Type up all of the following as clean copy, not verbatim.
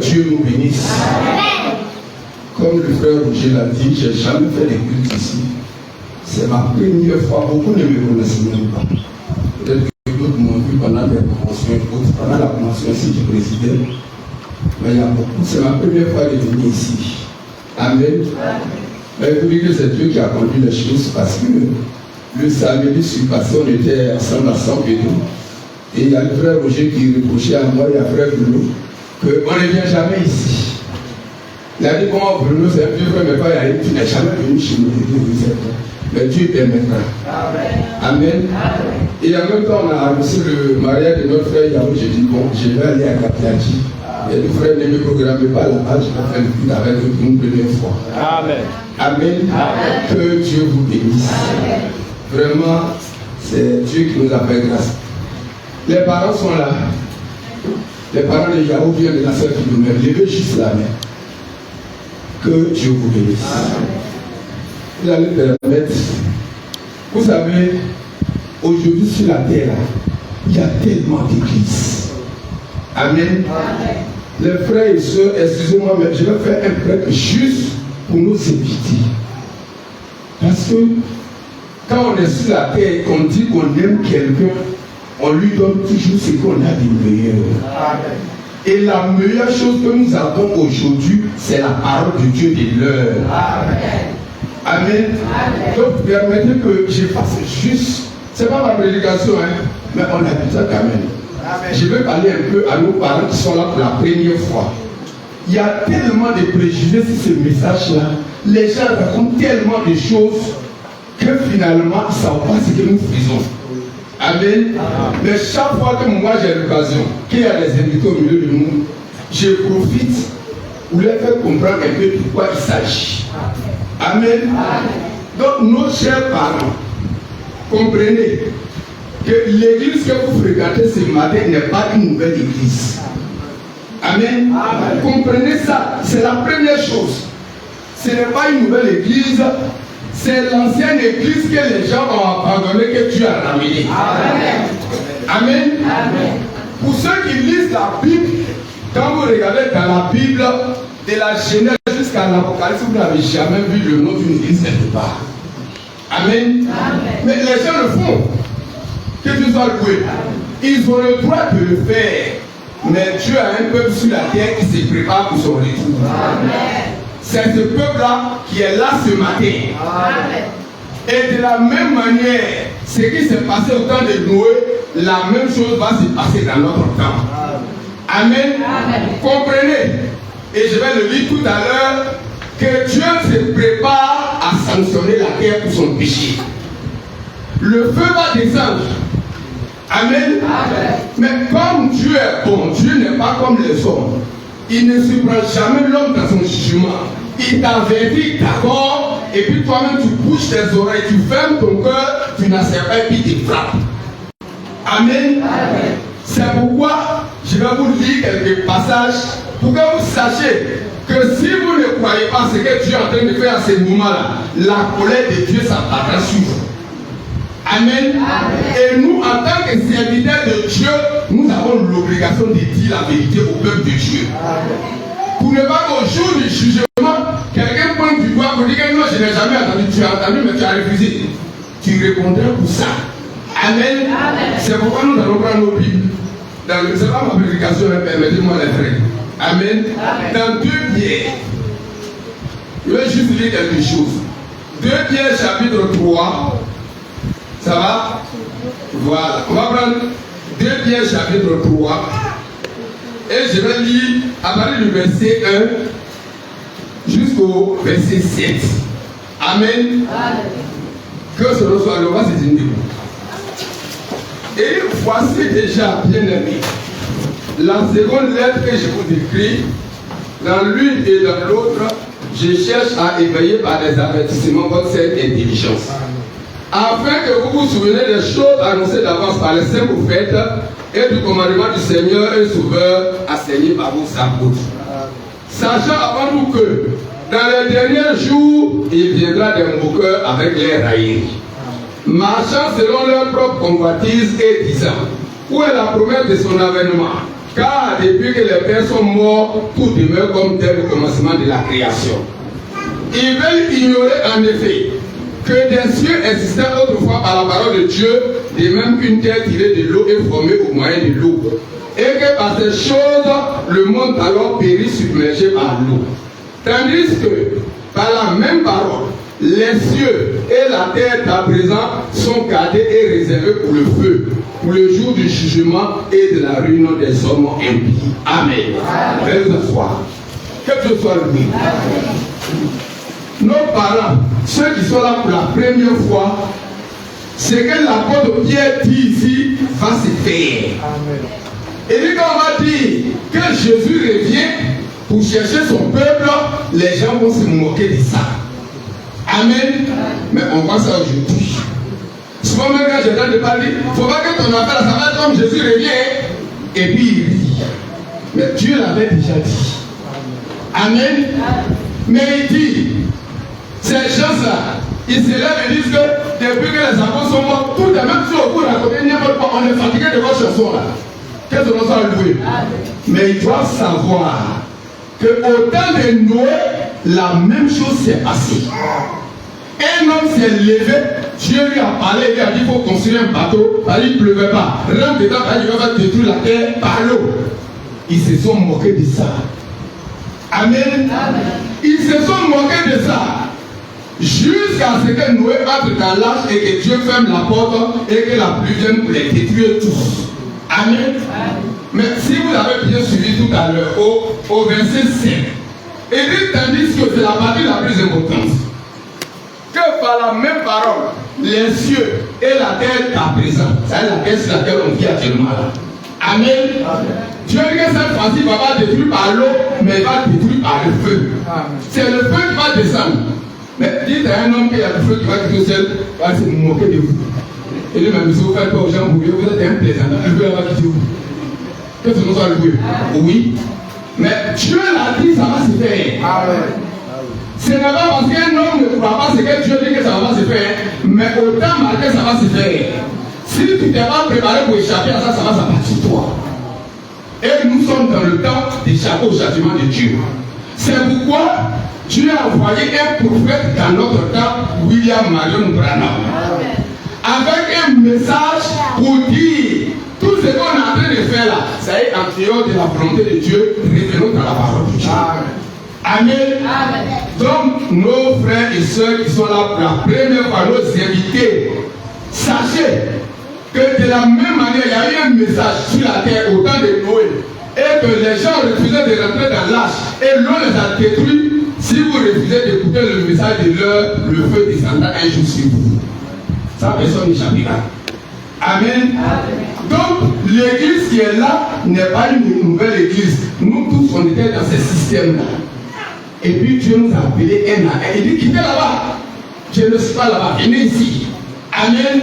Dieu nous bénisse. Amen. Comme le frère Roger l'a dit, je n'ai jamais fait des cultes ici. C'est ma première fois. Beaucoup ne me connaissent même pas. Peut-être que d'autres m'ont vu pendant des conventions, pendant la convention ici, je présidais. Mais il y a beaucoup. C'est ma première fois de venir ici. Amen. Mais vous dites que c'est Dieu qui a conduit les choses parce que le samedi surpassé, on était ensemble à San Pedro. Et il y a le frère Roger qui reprochait à moi et à frère Bruno qu'on ne vient jamais ici. Il a dit comment Bruno c'est un vieux frère, mais pas il a dit tu n'es jamais venu chez nous. Mais Dieu permettra. Amen. Et en même temps, on a annoncé le mariage de notre frère Yahoo. J'ai dit bon, je vais aller à Kapiaji. Et le frère ne me programme pas là-bas, je vais faire le culte avec eux une première fois. Amen. Amen. Que Dieu vous bénisse. Amen. Vraiment, c'est Dieu qui nous a fait grâce. Les parents sont là. Les parents de Yahoo viennent de la sœur Philomène. Levez juste la main. Que Dieu vous bénisse. Vous allez permettre. Vous savez, aujourd'hui sur la terre, il y a tellement d'églises. Amen. Amen. Les frères et sœurs, excusez-moi, mais je vais faire un prêtre juste pour nous éviter. Parce que quand on est sur la terre et qu'on dit qu'on aime quelqu'un, on lui donne toujours ce qu'on a de meilleur. Amen. Et la meilleure chose que nous avons aujourd'hui, c'est la parole de Dieu de l'heure. Amen. Amen. Amen. Donc permettez que je fasse juste, c'est pas ma prédication, hein, mais on a besoin quand même. Amen. Je vais parler un peu à nos parents qui sont là pour la première fois. Il y a tellement de préjugés sur ce message-là. Les gens racontent tellement de choses que finalement, ils ne savent pas ce que nous faisons. Amen. Amen. Mais chaque fois que moi j'ai l'occasion, qu'il y a des invités au milieu de nous, je profite pour leur faire comprendre un peu de quoi il s'agit. Amen. Amen. Donc, nos chers parents, comprenez que l'église que vous fréquentez ce matin n'est pas une nouvelle église. Amen. Amen. Comprenez ça, c'est la première chose. Ce n'est pas une nouvelle église, c'est l'ancienne église que les gens ont abandonnée, que Dieu a ramenée. Amen. Amen. Amen. Pour ceux qui lisent la Bible, quand vous regardez dans la Bible, de la Genèse jusqu'à l'Apocalypse, vous n'avez jamais vu le nom d'une église quelque part. Amen. Amen. Mais les gens le font. Que Dieu soit loué. Ils ont le droit de le faire. Mais Dieu a un peuple sur la terre qui se prépare pour son retour. Amen. C'est ce peuple-là qui est là ce matin. Amen. Et de la même manière, ce qui s'est passé au temps de Noé, la même chose va se passer dans notre temps. Amen. Amen. Comprenez. Et je vais le lire tout à l'heure, que Dieu se prépare à sanctionner la terre pour son péché. Le feu va descendre. Amen. Amen. Mais comme Dieu est bon, Dieu n'est pas comme les hommes. Il ne surprend jamais l'homme dans son jugement. Il t'avertit d'abord, et puis toi-même tu bouges tes oreilles, tu fermes ton cœur, tu n'acceptes pas et puis tu frappes. Amen. Amen. C'est pourquoi je vais vous lire quelques passages pour que vous sachiez que si vous ne croyez pas ce que Dieu est en train de faire à ce moment-là, la colère de Dieu s'abattra sur vous. Amen. Amen. Et nous, en tant que serviteurs de Dieu, nous avons l'obligation de dire la vérité au peuple de Dieu. Amen. Pour ne pas qu'au jour du jugement, quelqu'un pointe du doigt pour dire que non, je n'ai jamais entendu, tu as entendu, mais tu as refusé. Tu répondras pour ça. Amen. Amen. C'est pourquoi nous allons prendre nos Bibles. Ce n'est pas ma prédication, mais permettez-moi les frères. Amen. Amen. Dans 2 Pierre, je vais juste lire quelque chose. 2 Pierre chapitre 3. Ça va? Voilà. On va prendre 2 Pierre chapitre 3. Et je vais lire à partir du verset 1 jusqu'au verset 7. Amen. Amen. Que ce soit le roi, c'est une Bible. Et voici déjà, bien aimé, la seconde lettre que je vous écris. Dans l'une et dans l'autre, je cherche à éveiller par des avertissements votre sainte intelligence. Afin que vous vous souveniez des choses annoncées d'avance par les saints prophètes et du commandement du Seigneur et Sauveur enseigné par vos apôtres. Sachant avant nous que dans les derniers jours, il viendra des moqueurs avec les railleries, marchant selon leur propre convoitise et disant: où est la promesse de son avènement? Car depuis que les pères sont morts, tout demeure comme tel au commencement de la création. Ils veulent ignorer en effet que des cieux existaient autrefois par la parole de Dieu, de même qu'une terre tirée de l'eau est formée au moyen de l'eau. Et que par ces choses, le monde alors périt submergé par l'eau. Tandis que, par la même parole, les cieux et la terre à présent sont gardés et réservés pour le feu, pour le jour du jugement et de la ruine des hommes impies. Amen. Frères et sœurs, que ce soit lui. Nos parents, ceux qui sont là pour la première fois, ce que l'apôtre Pierre dit ici va se faire. Et puis quand on va dire que Jésus revient pour chercher son peuple, les gens vont se moquer de ça. Amen. Mais on voit ça aujourd'hui. Souvent même quand j'entends de parler, il ne faut pas que ton affaire, ça va être comme Jésus revient. Et puis il rit. Mais Dieu l'avait déjà dit. Amen. Mais il dit, ces gens-là, ils se lèvent et disent que depuis que les apôtres sont morts, tout est même si au cours à côté, on est fatigué de vos chansons là. Que ton nom soit loué. Mais ils doivent savoir qu'au temps de Noé, la même chose s'est passée. Un homme s'est levé, Dieu lui a parlé, il lui a dit qu'il faut construire un bateau, il ne pleuvait pas. Rentre dedans, il va détruire la terre par l'eau. Ils se sont moqués de ça. Amen. Ils se sont moqués de ça. Jusqu'à ce que Noé entre dans l'arche et que Dieu ferme la porte et que la pluie vienne pour les détruire tous. Amen. Mais si vous avez bien suivi tout à l'heure, au verset 5, et dit tandis que c'est la partie la plus importante, que par la même parole, les cieux et la terre à présent, c'est la terre sur laquelle on vit actuellement là. Amen. Dieu dit que cette fois-ci ne va pas détruire par l'eau, mais il va détruire par le feu. C'est le feu qui va descendre. Mais dites à un homme qu'il y a du feu qui va quitter au ciel, il va se moquer de vous. Et lui, même si vous ne faites pas aux gens bouillir, vous êtes un plaisantin, le feu va quitter vous. Que ce soit le feu. Oui. Mais Dieu l'a dit, ça va se faire. Amen. Ce n'est pas parce qu'un homme ne croit pas ce que Dieu dit que ça va se faire, mais au temps marqué, ça va se faire. Si tu ne t'es pas préparé pour échapper à ça, ça va s'abattre sur toi. Et nous sommes dans le temps d'échapper au châtiment de Dieu. C'est pourquoi Dieu a envoyé un prophète dans notre temps, William Marion Branham, avec un message pour dire tout ce qu'on est en train de faire là, ça est en dehors de la volonté de Dieu, revenons dans la parole de Dieu. Amen. Amen. Donc, nos frères et sœurs qui sont là pour la première fois, nos invités, sachez que de la même manière, il y a eu un message sur la terre au temps de Noé, et que les gens refusaient de rentrer dans l'arche, et l'eau les a détruits. Si vous refusez d'écouter le message de l'heure, le feu descendra un jour sur vous. Ça, personne n'échappera. Amen. Donc, l'église qui est là n'est pas une nouvelle église. Nous tous, on était dans ce système-là. Et puis Dieu nous a appelés un à un. Il dit quittez là-bas. Je ne suis pas là-bas. Venez ici. Amen.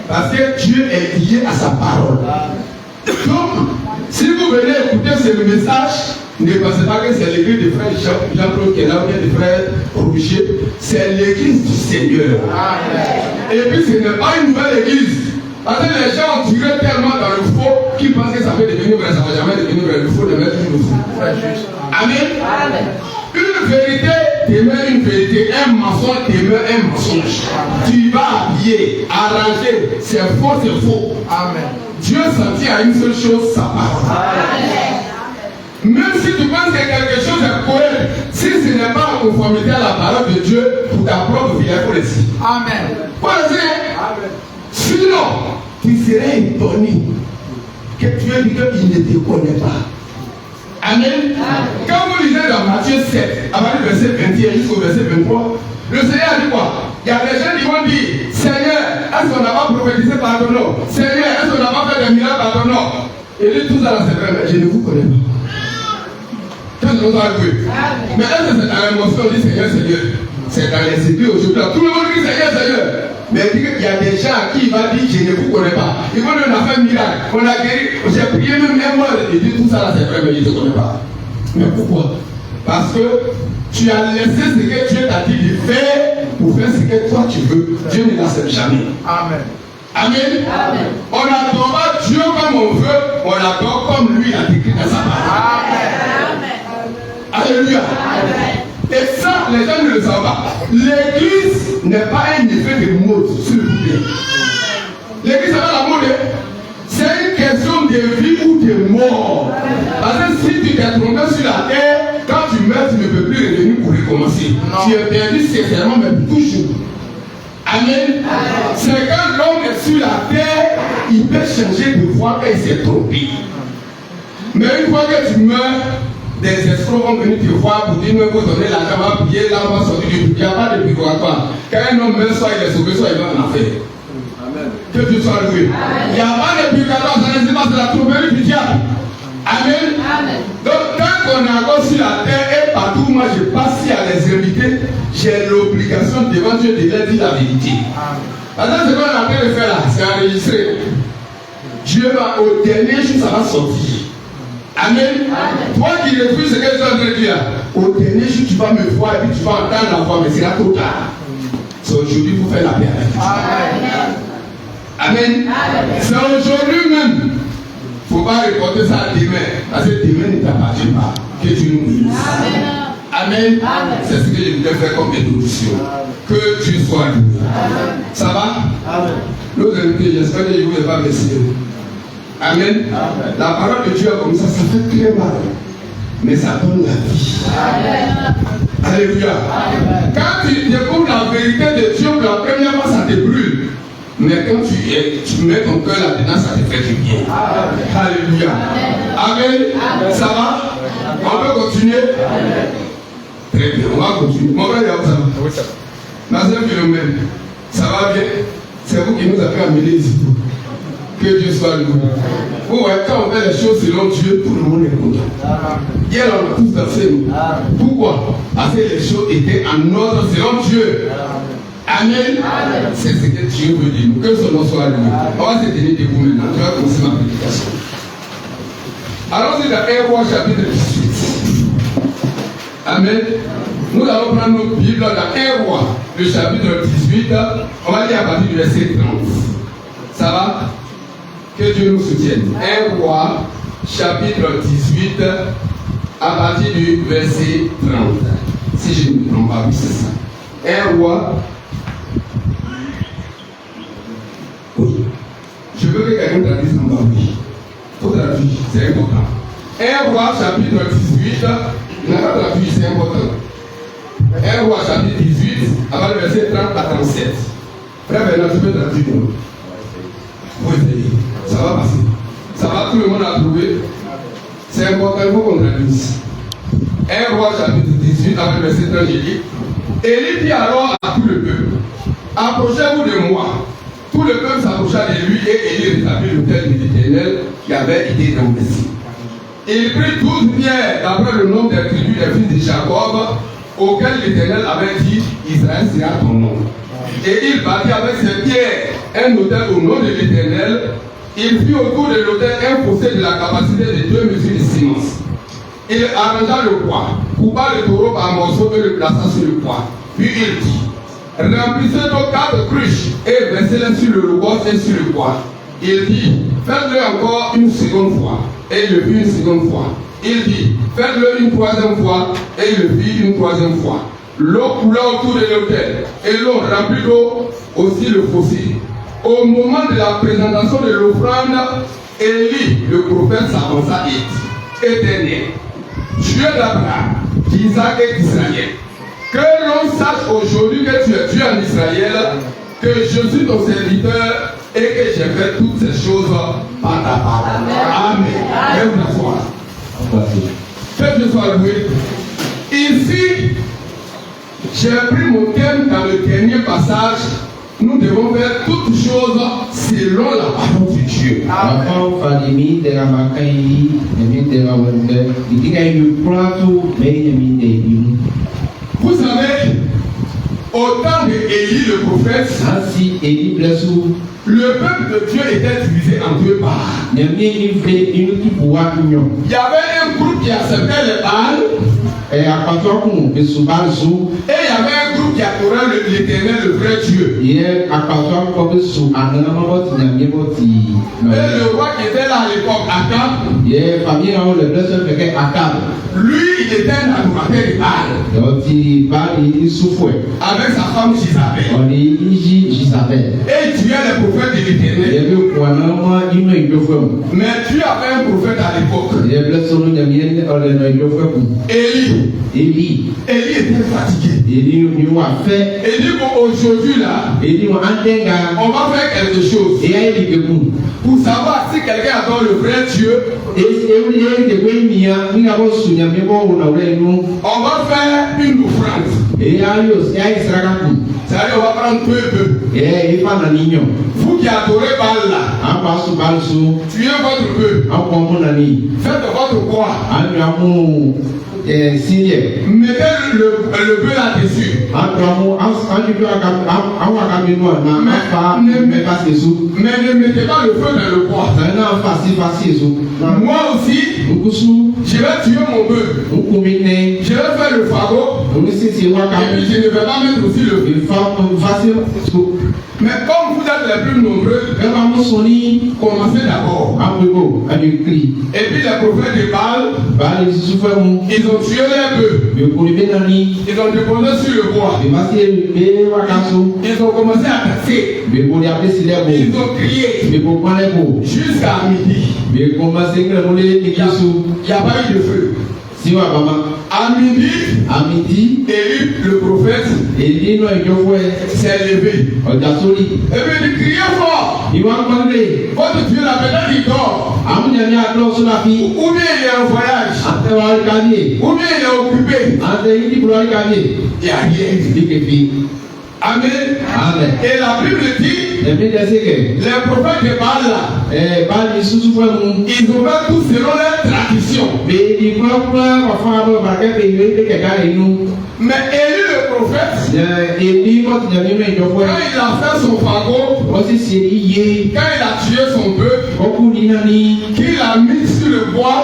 Parce que Dieu est lié à sa parole. Donc, si vous venez écouter ce message, ne pensez pas que c'est l'église de frère Jean-Claude qui est là, ou bien de frère Roger. C'est l'église du Seigneur. Amen. Et puis ce n'est pas une nouvelle église. Parce que les gens ont tiré tellement dans le faux qu'ils pensent que ça peut devenir vrai, ça ne va jamais devenir vrai. Il faut le mettre toujours le faux. Amen. Amen. Une vérité demeure une vérité, un mensonge demeure un mensonge. Tu vas habiller, arranger, c'est faux, c'est faux. Amen. Dieu s'en tient à une seule chose, sa parole. Amen. Même si tu penses que quelque chose est correct, si ce n'est pas en conformité à la parole de Dieu, pour ta propre vie, il faut le dire. Amen. Faut le dire. Amen. Sinon, tu serais étonné que Dieu dit qu'il ne te connaît pas. Amen. Quand vous lisez dans Matthieu 7, avant le verset 21 jusqu'au verset 23, le Seigneur a dit quoi? Il y a des gens qui vont dire, Seigneur, est-ce qu'on n'a pas prophétisé par ton nom? Seigneur, est-ce qu'on n'a pas fait des miracles par ton nom? Et dit tout ça, c'est vrai, mais je ne vous connais pas. Qu'est-ce que nous avons vu? Mais est-ce que c'est dans l'émotion, on dit Seigneur, Seigneur? C'est dans les idées aujourd'hui. Tout le monde dit Seigneur, Seigneur. Mais il dit qu'il y a des gens à qui il va dire je ne vous connais pas. Ils vont dire on a fait un miracle, on a guéri, j'ai prié même un mois. Il dit tout ça là c'est vrai, mais il ne te connaît pas. Mais pourquoi? Parce que tu as laissé ce que Dieu t'a dit de faire pour faire ce que toi tu veux. Dieu ne l'accepte jamais. Amen. Amen. Amen. On n'adore pas Dieu comme on veut, on l'adore comme lui a décrit dans sa parole. Amen. Alléluia. Amen. Et ça, les gens ne le savent pas. L'église n'est pas un effet de mode, s'il vous plaît. L'église n'est pas la mode. C'est une question de vie ou de mort. Parce que si tu t'es trompé sur la terre, quand tu meurs, tu ne peux plus revenir pour recommencer. Non. Tu es perdu sincèrement, mais toujours. Amen. C'est quand l'homme est sur la terre, il peut changer de voie et il s'est trompé. Mais une fois que tu meurs, des escrocs vont venir te voir pour dire nous vous donner l'argent, on va payer, là on va sortir du. Il n'y a pas de purgatoire. Quand un homme meurt, soit il est sauvé, soit il va en enfer. Amen. Que Dieu soit loué. Il n'y a pas de purgatoire, ça ne pas de la tromperie du diable. Amen. Amen. Donc quand on est encore sur la terre et partout moi je passe à les inviter, j'ai l'obligation devant Dieu de leur dire la vérité. Parce que ce qu'on est en train de faire là, c'est enregistré. Dieu va au dernier jour, ça va sortir. Amen. Amen. Toi qui refuses ce que je suis en train de dire, au dernier jour tu vas me voir et puis tu vas entendre la voix, mais c'est là trop tard. C'est aujourd'hui pour faire la paix avec Dieu. Amen. Amen. C'est aujourd'hui même. Il ne faut pas reporter ça à demain, parce que demain ne t'appartient pas. Que tu nous bénisses. Amen. Amen. C'est ce que je voulais faire comme introduction. Que tu sois loué. Ça va? Amen. Nos invités, j'espère que je ne vous ai pas blessé. Amen. Amen. La parole de Dieu comme ça fait très mal. Mais ça donne la vie. Amen. Alléluia. Amen. Quand tu découvres la vérité de Dieu pour la première fois, ça te brûle. Mais quand tu mets ton cœur là-dedans, ça te fait du bien. Amen. Alléluia. Amen. Amen. Ça va? Amen. On peut continuer? Amen. Très bien, on va continuer. Mon frère, ça va? Oui, ça va. Ma soeur Philomène, ça va bien? C'est vous qui nous avez amené ici. Que Dieu soit loué. Vous voyez, quand on fait les choses selon Dieu, tout le monde est content. Hier, on a tous dansé. Pourquoi? Parce que les choses étaient en ordre selon Dieu. Amen. Amen. C'est ce que Dieu veut dire. Que son nom soit loué. On va se tenir debout maintenant. Je vais commencer ma prédication. Allons-y dans 1 Roi chapitre 18. Amen. Nous allons prendre notre Bible dans 1 Roi, le chapitre 18. On va lire à partir du verset 30. Ça va? Que Dieu nous soutienne. 1 Roi, chapitre 18, à partir du verset 30. Si je ne me trompe pas, oui, c'est ça. 1 Roi. Oui. Je veux que quelqu'un traduise en bas, oui. Il faut traduire, c'est important. 1 Roi, chapitre 18, il n'a pas traduit, c'est important. 1 Roi, chapitre 18, avant le verset 30 à 37. Frère Bernard, tu peux traduire. Oui, ça va passer. Ça va, tout le monde a trouvé. C'est important, il faut qu'on traduise. 1 Roi, chapitre 18, avant le verset 30, j'ai dit. Élie dit alors à tout le peuple, approchez-vous de moi. Tout le peuple s'approcha de lui et Élie rétablit l'autel de l'Éternel qui avait été renversé. Il prit 12 pierres d'après le nom des tribus des fils de Jacob, auxquels l'Éternel avait dit, Israël sera ton nom. Et il bâtit avec ces pierres un autel au nom de l'Éternel. Il fit autour de l'autel un fossé de la capacité de 2 mesures de ciment. Il arrangea le poids, coupa le taureau par morceaux et le plaça sur le poids. Puis il dit, remplissez donc 4 cruches et versez-les sur le rebord et sur le poids. Il dit, faites-le encore une seconde fois. Et il le fit une seconde fois. Il dit, faites-le une troisième fois. Et il le fit une troisième fois. L'eau coula autour de l'autel. Et l'eau remplit d'eau aussi le fossé. Au moment de la présentation de l'offrande, Élie, le prophète, s'avança et dit, Éternel, Dieu d'Abraham, d'Isaac et d'Israël, que l'on sache aujourd'hui que tu es Dieu en Israël, que je suis ton serviteur et que j'ai fait toutes ces choses par ta parole. Amen. Amen. Que Dieu soit loué. Ici, j'ai pris mon thème dans le dernier passage. Nous devons faire toutes choses selon la parole de Dieu. Vous savez, au temps d'Élie le prophète, le peuple de Dieu était divisé en deux parts. Il y avait un groupe qui acceptait les Baals, et il y avait un groupe jour qui adorera l'Éternel, le vrai Dieu. Et le roi qui était là à l'époque, Akab, lui, il était un adorateur de Baal. Avec sa femme Jizabel. Et Dieu est le prophète de l'Éternel. Mais Dieu avait un prophète à l'époque. Élie était fatigué. Il dit qu'aujourd'hui là, on va faire quelque chose. Pour savoir si quelqu'un adore le vrai Dieu, on va faire une offrande. C'est-à-dire on va prendre peu. Vous qui adorez Baal là, tuez votre peu. Faites votre croix. Mettez le peu là-dessus. Mais ne mettez pas le feu dans le bois. Moi aussi, je vais tuer mon bœuf. Je vais faire le fagot. Et puis je ne vais pas mettre aussi le feu. Mais comme vous êtes les plus nombreux, commencez d'abord. Et puis les prophètes de Baal, ils ont tué les bœufs. Ils ont déposé sur le bois. Ils ont commencé à casser. Ils ont crié jusqu'à midi. Il n'y a pas eu de feu. À midi, Élie, le prophète, s'est levé. Et puis il criait fort. Votre Dieu là, peut-être il dort. Ou bien il est en voyage. Ou bien il est occupé. Il n'y a rien. Amen. Et la Bible dit, les prophètes de Baal là, ils ont fait tout selon leur tradition. Mais Élie le prophète, quand il a fait son fagot, quand il a tué son bœuf, qu'il a mis sur le bois,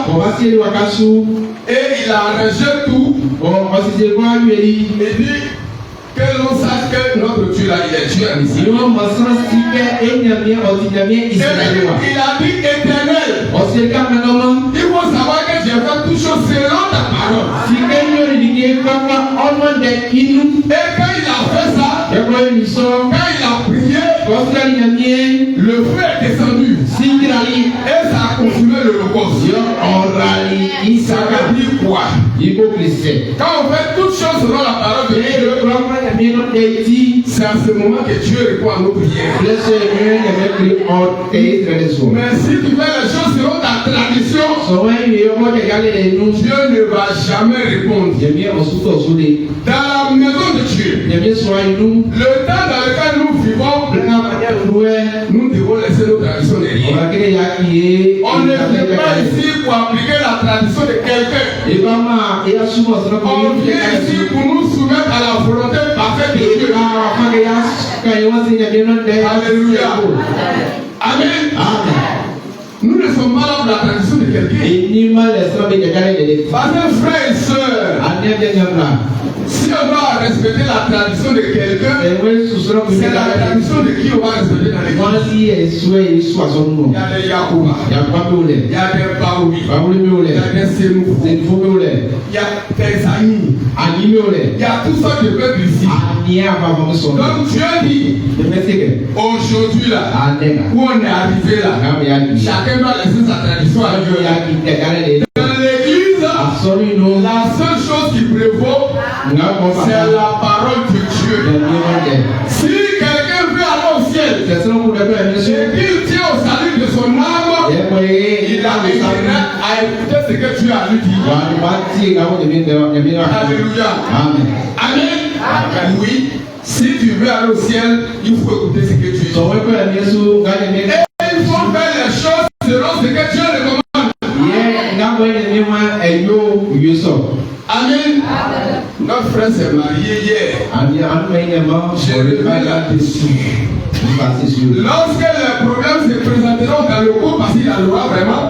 et il a arrangé tout, et dit que l'on sache que notre Dieu là, il est Dieu ici. Il a dit éternel. Il faut savoir que j'ai fait toutes choses selon ta parole. Et quand il a fait ça, quand il a prié, le feu est descendu. Et ça a consumé l'holocauste. Ça veut dire quoi? Quand on fait toutes choses selon la parole de Dieu, c'est à ce moment que Dieu répond à nos prières. Mais si tu fais les choses selon ta tradition, Dieu ne va jamais répondre. Dans la maison de Dieu, le temps dans lequel nous vivons, nous devons laisser nos traditions derrière. On ne vient pas ici pour appliquer la tradition de quelqu'un. On vient ici pour nous soumettre à la volonté parfaite de Dieu. Alléluia. Amen. Nous ne sommes pas là pour la tradition de quelqu'un. Parce que frères et sœurs, si on doit respecter la tradition de quelqu'un, c'est la tradition de qui on va respecter dans l'église. Il y a des Yacouba, il y a des Baoui, il y a des Sénoufou, il y a des Aïni, il y a tout ça de peuple ici. Donc Dieu dit, aujourd'hui là, où on est arrivé là, chacun doit laisser sa tradition à Dieu. Dans l'église, la seule chose qui prévaut, c'est la parole de Dieu. Si quelqu'un veut aller au ciel et qu'il tient au salut de son âme, il a intérêt à écouter ce que Dieu a lui dit. Alléluia. Amen. Oui. Si tu veux aller au ciel, il faut écouter ce que Dieu dit. Et il faut faire les choses selon ce que Dieu recommande. Amen. Notre frère s'est marié hier. J'ai levé là-dessus. Lorsque les problèmes se présenteront dans le couple, parce qu'il y a le droit vraiment,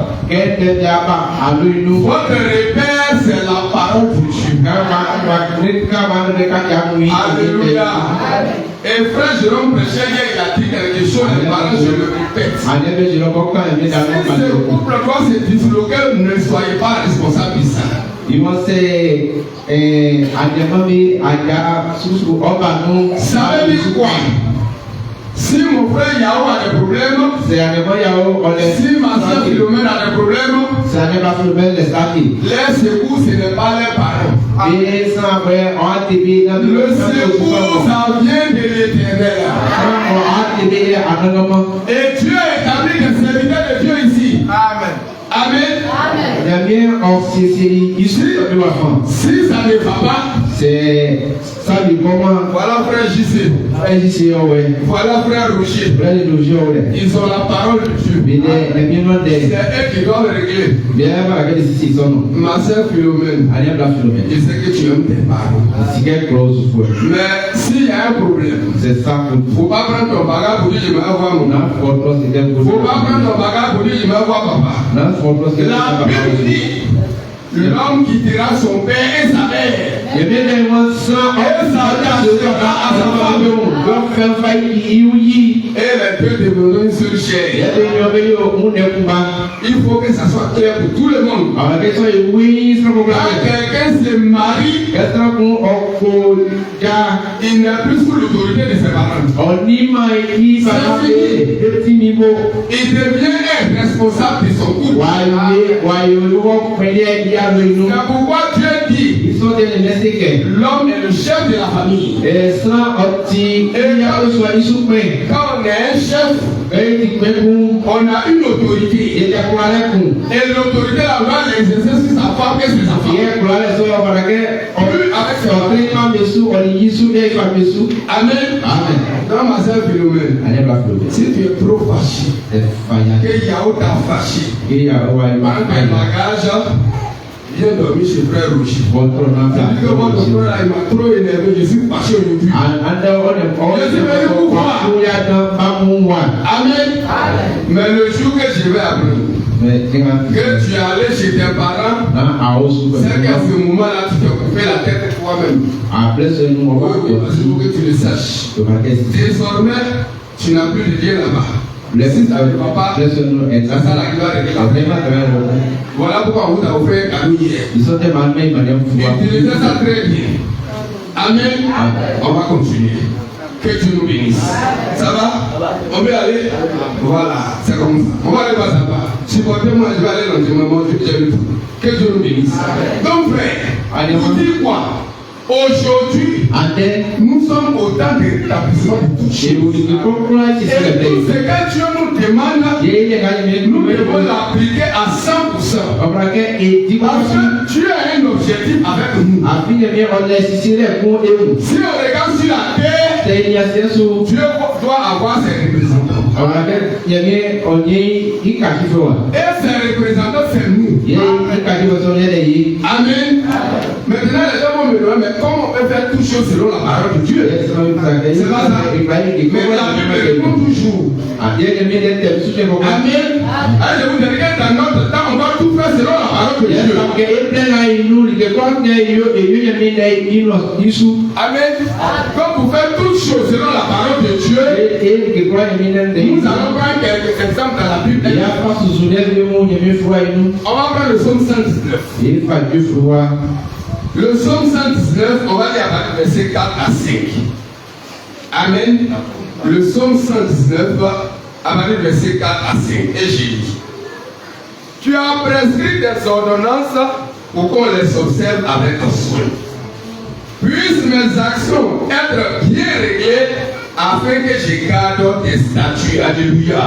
votre repère, c'est la parole de Dieu. Alléluia. Et frère Jérôme prêchait hier, il a dit quelque chose, les parents, je le répète. Si ce couple doit se disloquer, ne soyez pas responsable de ça. Ça veut dire quoi? Si mon frère Yao a des problèmes, si ma soeur Philomène a des problèmes, les secours, ce n'est pas les parents. Le secours, ça vient de l'Éternel. Et Dieu établit des serviteurs de Dieu ici. Amen. Amen. Si ça ne va pas, c'est ça du moment. Voilà frère JC. Voilà frère Rocher. Ils ont la parole de Dieu. C'est eux qui doivent régler. Ma soeur Philomène, je sais que tu aimes tes parents. Mais s'il y a un problème, il ne faut pas prendre ton bagage pour dire je vais voir mon âme. Il ne faut pas prendre ton bagage pour dire je vais voir papa. La Bible dit l'homme quittera son père et sa mère. Et sa mère et les deux deviendront une seule chair. Il faut que ça soit clair pour tout le monde. Quand quelqu'un se marie, il n'est plus sous l'autorité de ses parents. Il devient responsable de son couple. C'est pourquoi Dieu dit l'homme est le chef de la famille. Et quand on est un chef, on a une autorité. Et l'autorité là va l'exercer sur sa femme et sur sa femme. Amen. Dans ma soeur Philomène, si tu es trop fâché, que Yao t'a fâché, prends ton bagage, viens dormir chez frère Rocher. Votre frère là, il m'a trop énervé, je suis fâché aujourd'hui. Je suis venu pour voir. Amen. Mais le jour que je vais apprendre que tu es allé chez tes parents, c'est qu'à ce moment-là, tu t'es coupé la tête toi-même. Il faut que tu le saches. Désormais, tu n'as plus de lien là-bas. Si ça ne va pas, c'est ça la qui va régler la paix. Voilà pourquoi on vous a offert un cadeau hier. Utilisez ça très bien. Amen. On va continuer. Que Dieu nous bénisse. Ça va? On peut aller? Voilà, c'est comme ça. On va aller voir ça. Supportez-moi, je vais aller dans le moment. Que Dieu nous bénisse. Donc, frère, vous dites quoi? Aujourd'hui, nous sommes au temps de l'établissement de toucher. Et tout ce que Dieu nous demande, nous devons l'appliquer à 100%. Parce que Dieu a un objectif avec nous. Si on regarde sur la terre, Dieu doit avoir ses représentants. Et ses représentants, c'est nous. Amen. Maintenant, les gens vont me demander, mais comment on peut faire toutes choses selon la parole de Dieu? C'est pas ça. Mais la Bible répond toujours. Amen. Je vous dis que dans notre temps, on va tout faire selon la parole de Dieu. Amen. Quand vous faites toutes choses selon la parole de Dieu, nous allons prendre quelques exemples dans la Bible. On va prendre le psaume 119. Le psaume 119, on va lire à partir du verset 4 à 5. Amen. Le psaume 119, à partir du verset 4 à 5. Et j'ai dit, tu as prescrit des ordonnances pour qu'on les observe avec soin. Puissent mes actions être bien réglées afin que je garde tes statuts. Alléluia.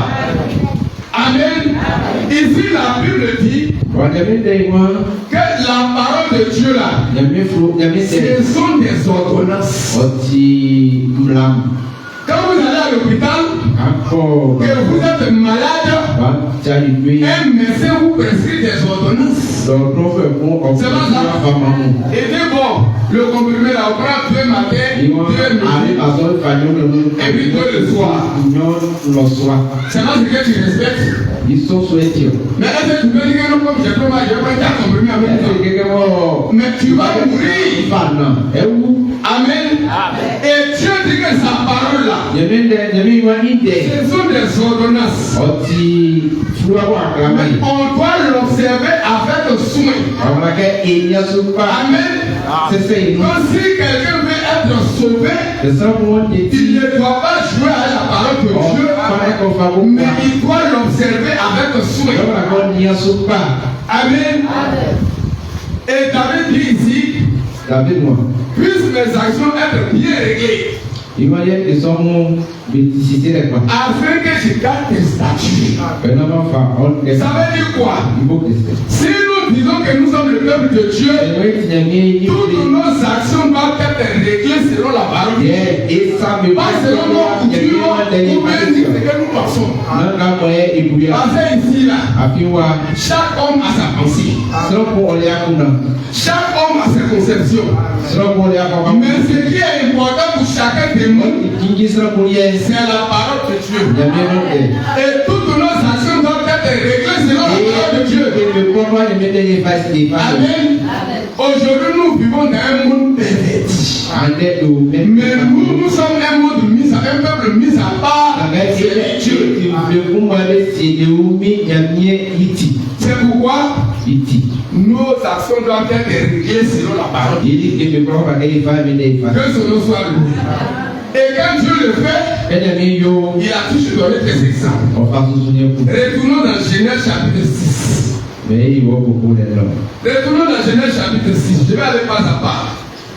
Amen. Ici, la Bible dit que la parole de Dieu là, ce sont des ordonnances. Quand vous allez à l'hôpital, que vous êtes malade, un médecin vous prescrit des ordonnances. C'est pas ça. Et dit bon, le comprimé là, on prend 2 matins, 2 midi, et puis 2 le soir. C'est pas ce que tu respectes. Mais est-ce que tu peux dire que non, comme j'ai pris ma j'ai pris 4 comprimés avec toi? Mais tu vas mourir. Amen. Et Dieu dit que sa parole là, Ce sont des ordonnances. Mais on doit l'observer avec soin. Amen. Donc si quelqu'un veut être sauvé, il ne doit pas jouer à la parole de Dieu, mais il doit l'observer avec soin. Amen. Et David dit ici, puissent mes actions être bien réglées, afin que je garde tes statuts. Ça veut dire quoi? Si nous disons que nous sommes le peuple de Dieu, toutes nos actions doivent être réglées selon la parole de Dieu. Pas selon nos coutumes ou bien ce que nous pensons. Parce que ici, là, chaque homme a sa pensée. Chaque homme a ses conceptions. Mais ce qui est important pour chacun de nous, c'est la parole de Dieu. Et toutes nos actions doivent être réglées selon la parole de Dieu. Amen. Aujourd'hui, nous vivons dans un monde perverti. Mais nous sommes un monde mis à un peuple mis à part. C'est pourquoi nos actions doivent être réglées selon la parole. Que son nom soit loué. Et quand Dieu le fait, il a toujours donné des exemples. Retournons dans Genèse chapitre 6. Retournons dans Genèse chapitre 6. Je vais aller pas à pas.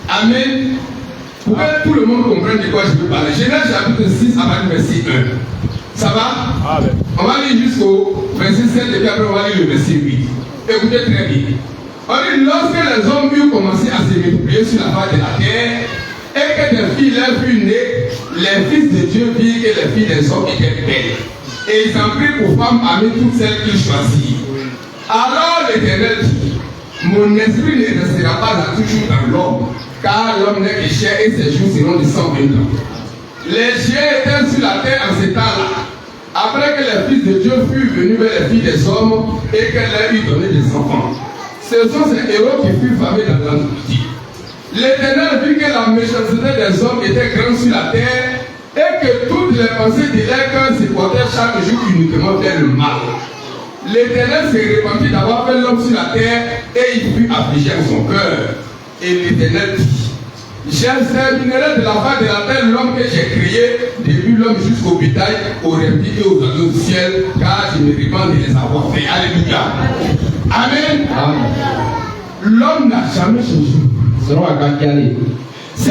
Amen. Pour que tout le monde comprenne de quoi je veux parler. Genèse chapitre 6 à partir du verset 1. Ça va? Amen. On va lire jusqu'au verset 7 et puis après on va lire le verset 8. Écoutez très bien. On dit lorsque les hommes eurent commencé à se multiplier sur la face de la terre, et que des filles leur furent nées, les fils de Dieu virent que les filles des hommes étaient belles. Et ils en prirent pour femmes parmi toutes celles qu'ils choisirent. Alors l'Éternel dit, mon esprit ne restera pas à toujours dans l'homme, car l'homme n'est que chair et ses jours seront de 120 ans. Les chiens étaient sur la terre en ce temps-là, après que les fils de Dieu furent venus vers les filles des hommes et qu'elles leur eurent donné des enfants. Ce sont ces héros qui furent famés dans l'Antiquité. L'Éternel vit que la méchanceté des hommes était grande sur la terre et que toutes les pensées de leur cœur se portaient chaque jour uniquement vers le mal. L'Éternel se repentit d'avoir fait l'homme sur la terre et il fut affligé en son cœur. Et l'Éternel dit, j'exterminerai de la face de la terre l'homme que j'ai créé, depuis l'homme jusqu'au bétail, aux reptiles et aux oiseaux du ciel, car je me répands de les avoir fait. Alléluia. Amen. L'homme n'a jamais changé. Ce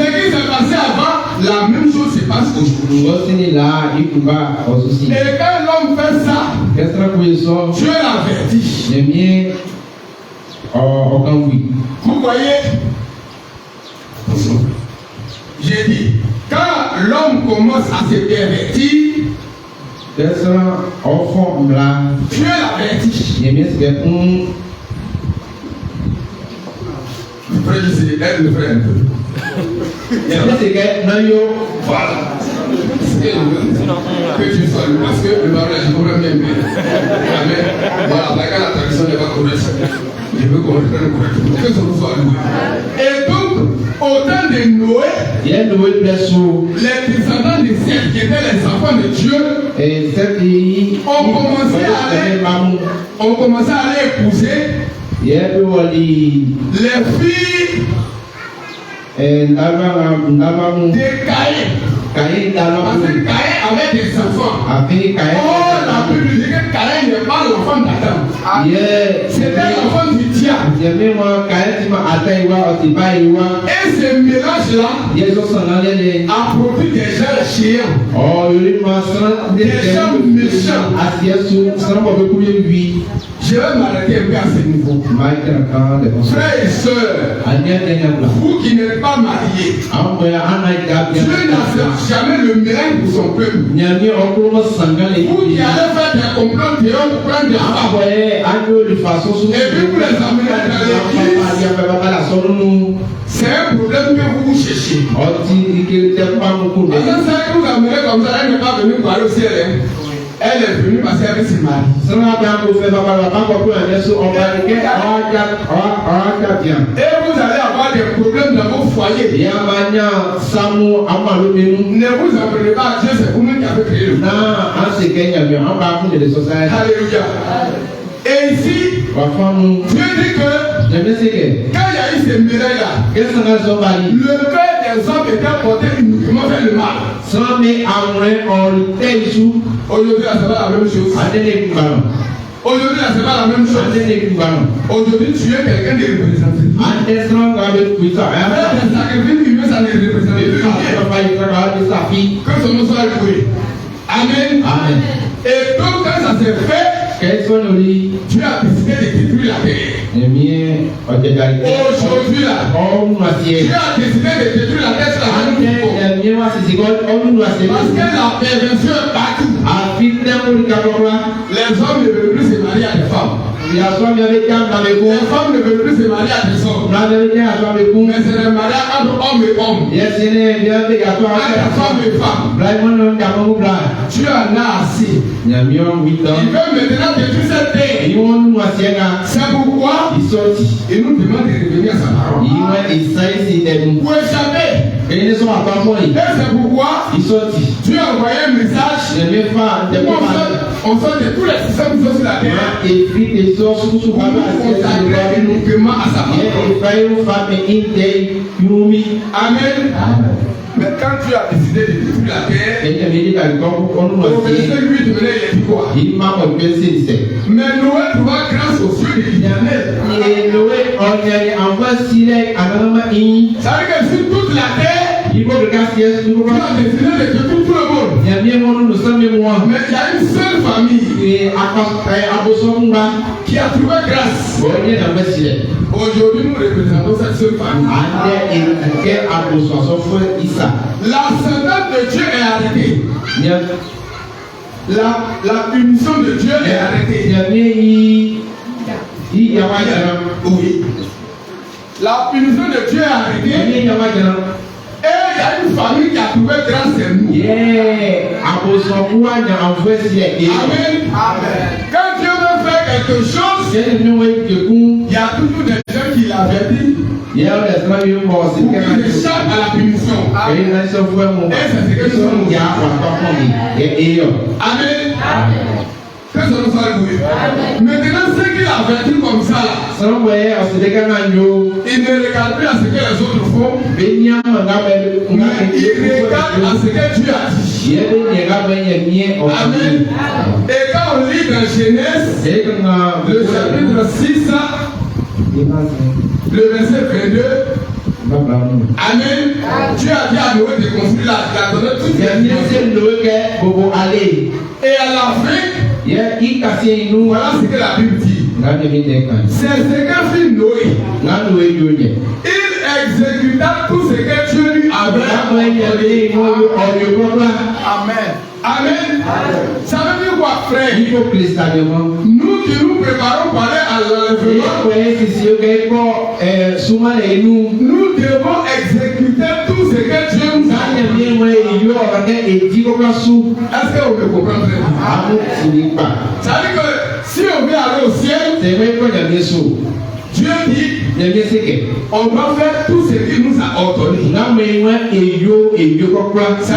qui s'est passé avant, la même chose se passe aujourd'hui. Et quand l'homme fait ça, Dieu l'avertit. Vous voyez? J'ai dit, quand l'homme commence à se pervertir, Dieu l'avertit. Frère, je sais, aide le frère un peu. Voilà. Que tu sois loué, parce que le mariage, je comprends bien. Amen. Voilà, quand la tradition n'est pas correcte, je veux qu'on reprenne correctement. Que son nom soit loué. Et donc, au temps de Noé, les descendants de Seth, qui étaient les enfants de Dieu, ont commencé à aller épouser les filles de Caïn. Parce que Caïn avait des enfants. Oh, la Bible dit que Caïn n'est pas l'enfant d'Adam. C'était l'enfant du diable. Et ce mélange-là a produit des gens chiants. Des gens méchants. Je vais m'arrêter un peu à ce niveau. Frères et sœurs, vous qui n'êtes pas mariés, Dieu n'a jamais le miracle pour son peuple. Vous qui allez faire des complots dehors pour prendre des femmes, et puis vous les amenez dans l'église, c'est un problème que vous cherchez. Parce que ça que vous amenez comme ça, elle n'est pas venue pour aller au ciel. Elle est venue parce qu'elle se marie. Et vous allez avoir des problèmes dans vos foyer. Ne vous apprenez pas à Dieu, c'est vous-même qui avez créé le monde. Alléluia. Et ici, Dieu dit que quand il y a eu ces miracles-là, le cœur des hommes était porté uniquement vers le mal. Aujourd'hui, là, c'est pas la même chose. Aujourd'hui, là, c'est pas la même chose. Aujourd'hui, tu es quelqu'un de représentatif. Faire des sacrifices humains, ça ne représente plus. Que son nom soit loué. Amen. Et donc, quand ça s'est fait, Dieu a décidé de détruire la terre. Aujourd'hui, là, Dieu a décidé de détruire la terre sur la parce que la perversion est partout. Les hommes ne veulent plus se marier à des femmes. Les femmes ne veulent plus se marier à des hommes. Mais c'est le mariage entre hommes et hommes. Entre femmes et femmes. Tu en as assez. Il veut maintenant détruire cette terre. C'est pourquoi il nous demande de revenir à sa parole. Pour échapper. Et c'est pourquoi Dieu a envoyé un message. On sort de tous les systèmes qui sont sur la terre. Pour consacrer uniquement à sa parole. Amen. Mais quand Dieu a décidé de détruire la terre, au verset 8, il dit quoi? Mais Noé trouva grâce aux yeux de l'Éternel. Ça veut dire que sur toute la terre, Dieu a décidé de détruire tout le monde. Mais il y a une seule famille qui a trouvé grâce. Aujourd'hui, nous représentons cette seule famille. La sentence de Dieu est arrêtée. La punition de Dieu est arrêtée. Oui. La punition de Dieu est arrêtée. Et il y a une famille qui a trouvé grâce en nous. Amen. Quand Dieu veut faire quelque chose, il y a toujours des gens qui l'avertissent. Pour qu'ils échappent à la punition. Et c'est ce que nous sommes. Amen. Que ce soit loué. Maintenant, ceux qui l'avertissent comme ça, là, il ne regarde plus à ce que les autres font, mais il regarde à ce que Dieu a dit. Amen. Et quand on lit dans Genèse, le chapitre 6, le verset 22, Amen. Dieu a dit à Noé de construire la donné toute cette et à la fin, voilà ce que la Bible dit. C'est ce qu'a fait Noé. Il exécuta tout ce que Dieu lui avait ordonné. Amen. Amen. Ça veut dire quoi, frère? Nous qui nous préparons pour aller à l'enlèvement, nous devons exécuter tout ce que Dieu nous a ordonné. Est-ce que vous me comprenez? Ça veut dire que si on veut aller au ciel, Dieu dit on doit faire tout ce qu'il nous a ordonné. Ça veut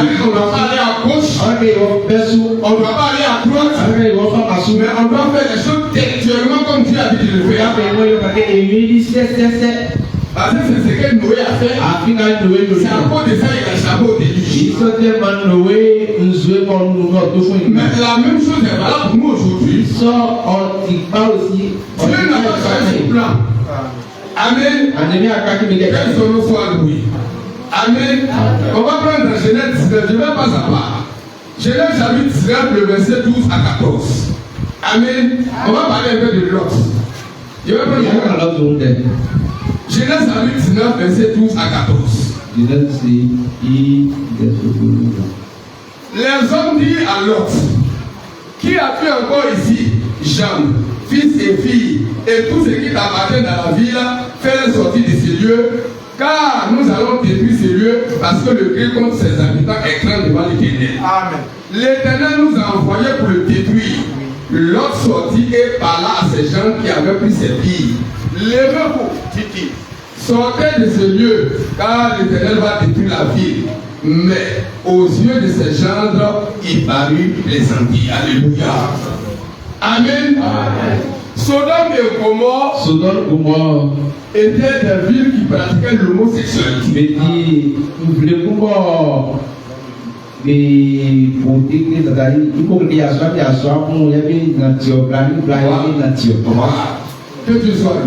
dire qu'on ne doit pas aller à gauche, on ne doit pas aller à droite, mais on doit faire les choses textuellement comme Dieu a dit de le faire. Parce que c'est ce que Noé a fait. C'est à cause de ça qu'il a échappé au déluge. Mais la même chose est valable pour nous aujourd'hui. Dieu n'a pas changé son plan. Amen. Que son nom soit loué. Amen. On va prendre Genèse 19, je ne vais pas à part. Genèse chapitre 19, le verset 12 à 14. Amen. On va parler un peu de Lot. Je vais prendre Genèse chapitre 19, verset 12 à 14. Les hommes dirent à Lot, qui a pu encore ici, Jean, fils et filles, et tout ce qui t'appartient dans la ville, faire sortir de ces lieux, car nous allons détruire ces lieux, parce que le cri contre ses habitants est grand devant l'Éternel. Amen. L'Éternel nous a envoyés pour le détruire. Lot sortit et parla à ces gens qui avaient pris ses filles. Levez-vous, dit-il, sortez de ce lieu, car l'Éternel va détruire la ville. Mais aux yeux de ces gendres, il parut les Antilles. Alléluia. Amen. Amen. Sodome et Gomorrhe étaient des villes qui pratiquaient l'homosexualité. Que tu sois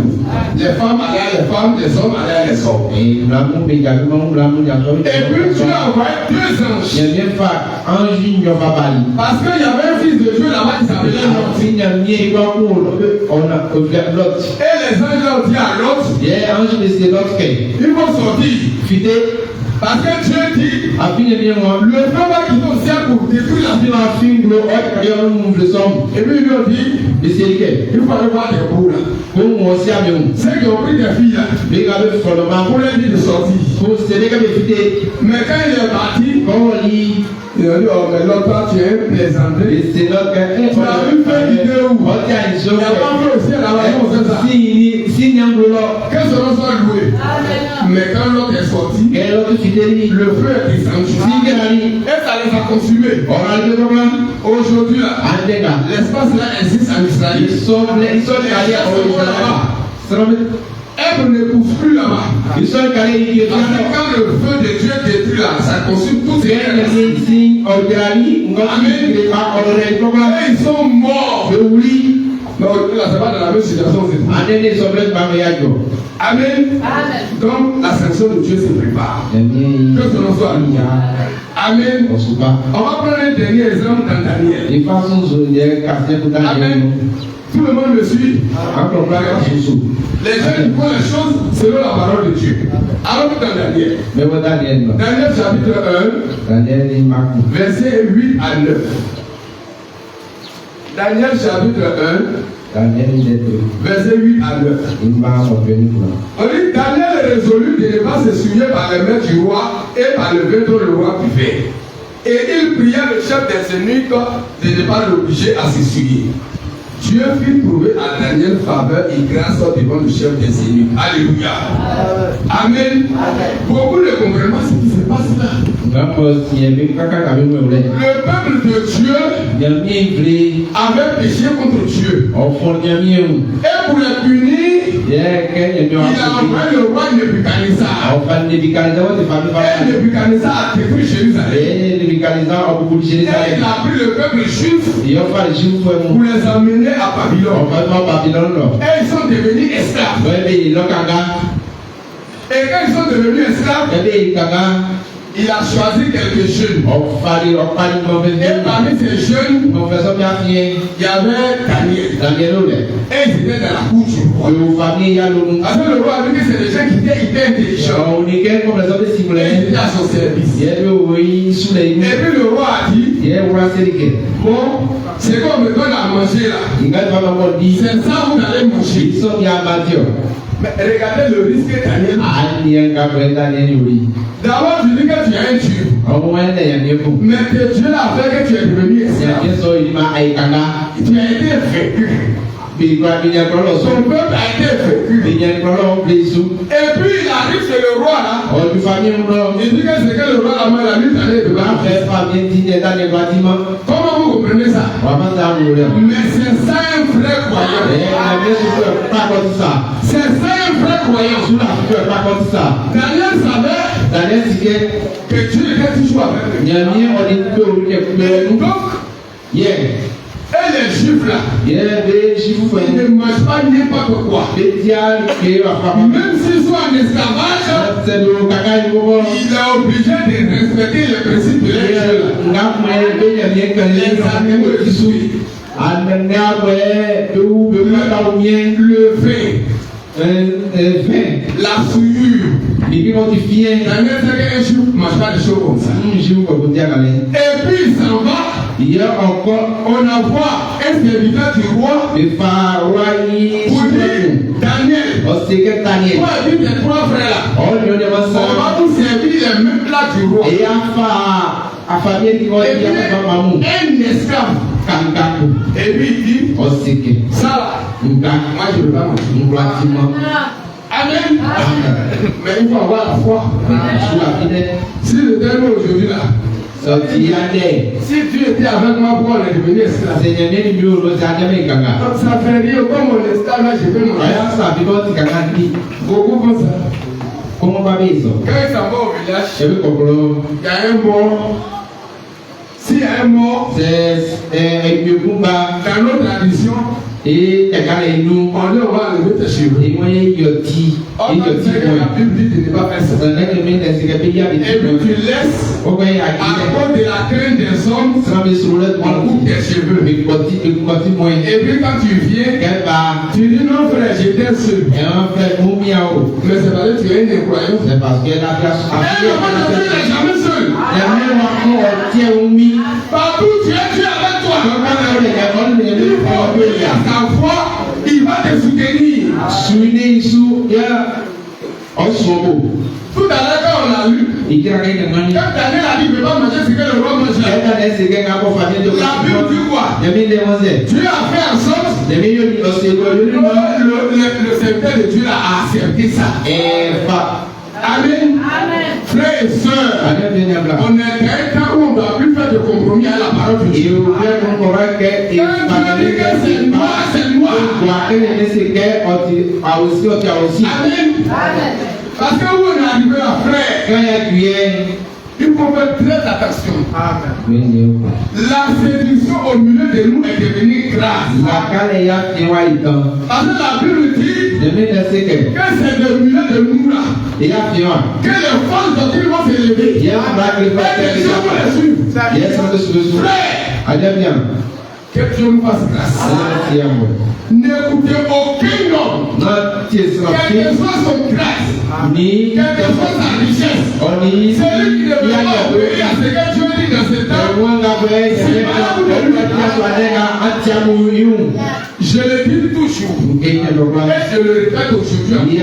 les femmes allaient les femmes, les hommes allaient les hommes. Et puis tu as envoyé 2 anges. Parce qu'il y avait un fils de Dieu là-bas qui s'appelait Lot. Et les anges ont dit à Lot, il faut sortir. Parce que Dieu dit, le feu va quitter au ciel pour détruire la ville. Et puis il lui a dit, il faut aller voir des bouts là. Ceux qui ont pris des filles là, pour les dire de sortir. Mais quand il est parti, il a dit, oh mais l'autre tu es plaisanté. Tu as vu faire l'idée où il n'y a pas fait au ciel là-bas, c'est ça. Que ce soit loué. Mais quand l'autre est sorti, le feu est descendu. Et ça les a consumés. Aujourd'hui là, l'espace là existe en Israël. Elles ne poussent plus là-bas. Parce que quand le feu de Dieu détruit là, ça consume toutes ces choses. Amen. Et ils sont morts. Mais aujourd'hui là, c'est pas dans la même situation. Amen. Donc la sanction de Dieu se prépare. Que ce soit nous. Amen. On va prendre un dernier exemple dans Daniel. Amen. Tout le monde me suit. Les gens qui font les choses selon la parole de Dieu. Alors dans Daniel. Daniel chapitre 1, verset 8 à 9. Daniel chapitre 1, verset 8 à 9. On dit Daniel résolut de ne pas se souiller par les mains du roi et par le vin dont le roi buvait. Et il pria le chef des eunuques de ne pas l'obliger à s'essuyer. Dieu fit trouver à Daniel faveur et grâce devant le chef des eunuques. Alléluia. Amen. Beaucoup ne comprennent pas ce qui se passe là. Le peuple de Dieu avait péché contre Dieu. Et pour les punir, il a envoyé le roi Nebuchadnezzar. Et Nebuchadnezzar a détruit Jérusalem. Et il a pris le peuple juif pour les amener à Babylone. Et ils sont devenus esclaves. Et quand ils sont devenus esclaves, il a choisi quelques jeunes. Et parmi ces jeunes, il y avait Daniel. Et ils étaient dans la cour du roi. Parce que le roi a dit que c'est des gens qui étaient intelligents. Et ils étaient à son service. Et puis le roi a dit, bon, c'est qu'on me donne à manger là. C'est ça vous allez manger. Mais regardez le risque que Daniel a. D'abord, tu dis que tu es un Dieu. Mais que Dieu a fait que tu es devenu esclave. Tu as été vaincu. Son peuple a été vaincu. Et puis il arrive chez le roi là. Il dit que c'est que le roi là, la lutte allait dedans. Comment vous comprenez ça? Mais c'est ça un vrai croyant. C'est ça un vrai croyant. Daniel savait que Dieu était toujours avec lui. Et donc, et les juifs là, ils ne mangent pas n'importe quoi. Même s'ils sont en esclavage, il est obligé de respecter les principes de les animaux qui suivent. Le vin, la souillure. Daniel sait qu'un juif ne mange pas des choses comme ça. Et puis il s'en va. On envoie un serviteur du roi pour dire Daniel, toi et puis tes 3 frères là, on va vous servir les mêmes plats du roi. Et puis un esclave. Et puis il dit ça là, moi je ne veux pas manger. Amen. Mais il faut avoir la foi. Si le dernier aujourd'hui là, si tu étais avec moi, pourquoi on est devenu esclave? Ça fait rire comme on est esclave là, je peux manger. Beaucoup comme ça. Quand il s'en va au village, il y a un mort. S'il y a un mort, dans nos traditions, on dit on va enlever tes cheveux. On dit que la Bible dit de ne pas faire ça. Et puis tu laisses, à cause de la crainte des hommes, on coupe tes cheveux. Et puis quand tu viens, tu dis non frère, j'étais seul. Mais c'est parce que tu es un incroyant. C'est parce que la grâce a fait. Tu n'es jamais seul. Partout tu es avec toi. Ta foi, il va te soutenir. Tout à l'heure quand on l'a lu, quand Daniel a dit ne peut pas manger ce que le roi mange. La Bible dit quoi? Dieu a fait en sorte que le serviteur de Dieu a accepté ça. Amen. Frères et sœurs, on est dans un temps où on ne doit plus faire de compromis à la parole de Dieu. Quand tu dis que c'est moi, c'est moi. Amen. Parce que où on est arrivé à frère, il faut faire très attention. Amen. La séduction au milieu de nous est devenue grâce. Parce que la Bible dit que c'est le milieu de nous là que les forces doctrines vont s'élever. Et les gens vont les suivre. Frère, que Dieu nous fasse grâce. N'écoutez aucun homme, quelle que soit son grâce, quelle que soit sa richesse, celui qui ne veut pas obéir à ce que Dieu dit dans ce temps, c'est malade de lui. Je le dis toujours, et je le répète aujourd'hui,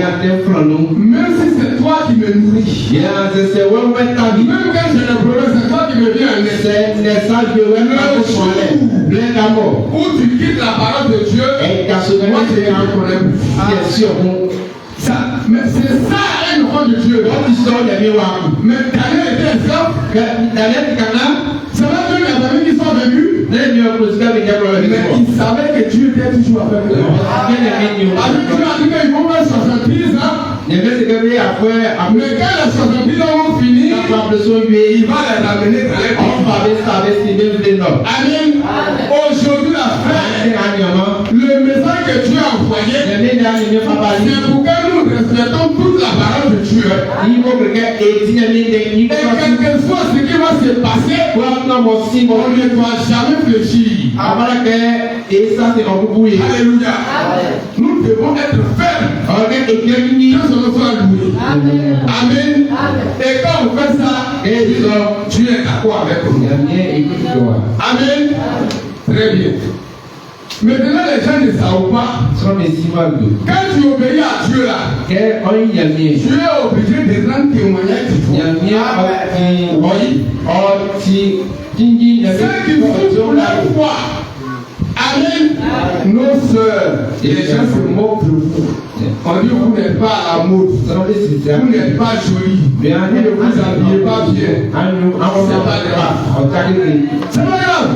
même si c'est toi qui me nourris, même quand j'ai le problème, c'est toi qui me viens en aide. Où tu quittes la parole de Dieu, moi je ne reconnais plus. Mais c'est ça un enfant de Dieu. Mais Daniel était esclave. C'est vrai que les amis qui sont venus, mais ils savaient que Dieu était toujours avec eux. Dieu a dit qu'ils vont faire 70 ans. Mais quand les 70 ans vont finir, il va les ramener dans les temps. Amen. Aujourd'hui, la frère, le message que Dieu a envoyé, c'est pour que nous respectons toute la parole de Dieu. Et quel que soit ce qui va se passer, on ne doit jamais fléchir. Alléluia. Nous devons être fermes quand on soit loué. Amen. Et quand on fait ça, Dieu est d'accord avec nous. Amen. Très bien. Maintenant, les gens ne savent pas. Quand tu obéis à Dieu là, tu es obligé de rendre témoignage de toi. Ceux qui sont pour la foi. Amen. Nos sœurs, les gens se moquent de vous. On dit vous n'êtes pas à la mode. Vous n'êtes pas joli. Vous ne vous habillez pas bien. C'est pas grave. C'est pas grave.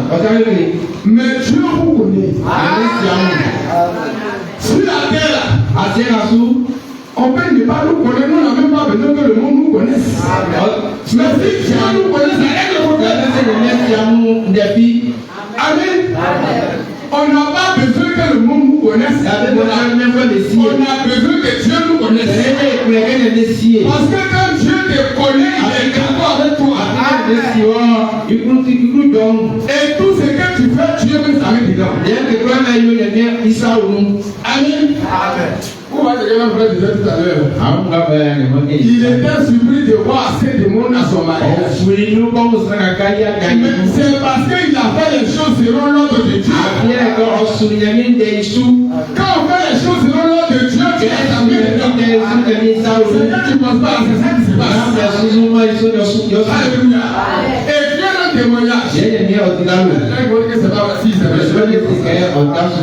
Mais Dieu vous connaît. Sur la terre là, on peut ne pas nous connaître. Nous n'avons même pas besoin que le monde nous connaisse. Mais si Dieu nous connaît, ça règle le problème. Amen. On n'a pas besoin que le monde nous connaisse. On a besoin que Dieu nous connaisse. Parce que quand Dieu te connaît, il est d'accord avec toi. Et tout ce que tu fais, Dieu veut s'arrêter dedans. Amen. Vous voyez ce que mon frère disait tout à l'heure. Il était surpris de voir assez de monde à son mariage. Mais c'est parce qu'il a fait les choses selon l'ordre de Dieu. Quand on fait les choses selon l'ordre de Dieu, tu es jamais dedans. C'est que tu ne penses pas, c'est ça qui se passe. Alléluia. Et Dieu dans le témoignage.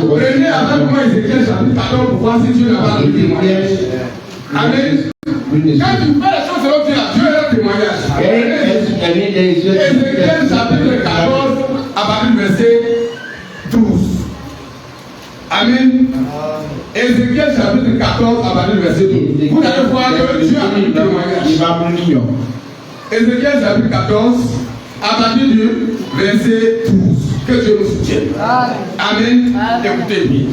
Prenez avec moi Ézéchiel chapitre 14 pour voir si Dieu n'a pas le témoignage. Amen. Quand tu fais les choses selon Dieu, Dieu est un témoignage. Ézéchiel chapitre 14, à partir du verset 12. Amen. Ézéchiel chapitre 14, à partir du verset 12. Vous allez voir que Dieu a un témoignage. Ézéchiel chapitre 14, à partir du verset 12. Que Dieu nous soutienne. Amen. Écoutez bien.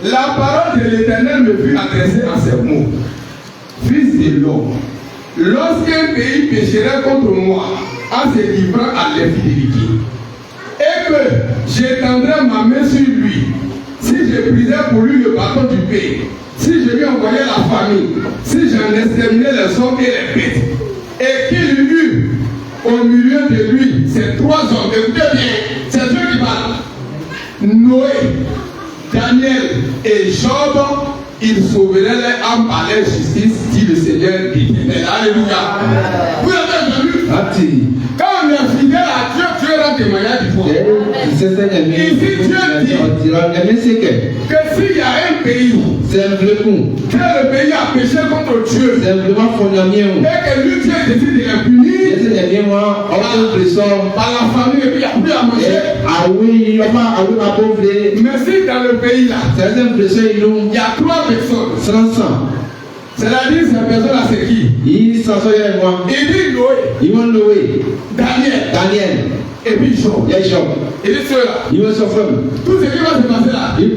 La parole de l'Éternel me fut adressée en ces mots. Fils de l'homme, lorsqu'un pays pécherait contre moi en se livrant à l'infidélité, et que j'étendrais ma main sur lui, si je brisais pour lui le bâton du pays, si je lui envoyais la famine, si j'en exterminais les hommes et les bêtes, et qu'il eut au milieu de lui ces trois hommes, écoutez bien, c'est Dieu qui parle, Noé, Daniel et Job, ils sauveraient les âmes par leur justice, dit le Seigneur éternel. Alléluia. Vous avez entendu? Quand on est fidèle à Dieu, Dieu rend témoignage du pouvoir. Ici, Dieu dit que s'il y a un pays que le pays a péché contre Dieu et que lui, Dieu décide de les punir par la famille et puis il n'y a plus à manger. Mais si dans le pays là, il y a trois personnes, c'est-à-dire ces personnes-là, c'est qui? Il dit Noé, Daniel, et puis Job. Il dit ceux-là. Tout ce qui va se passer là, ils ne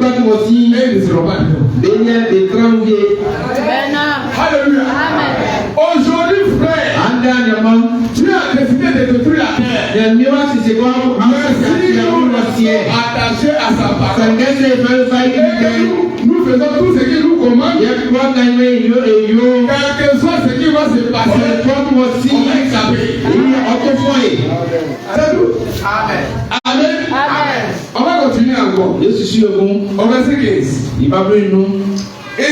seront pas dedans. Alléluia. Aujourd'hui, frère, Dieu a décidé de détruire la terre. Mais si nous attachés à sa parole, nous faisons tout ce qu'il nous commande, quel que soit ce qui va se passer, on va échapper. C'est tout. Amen. On va continuer encore. Au verset 15. Il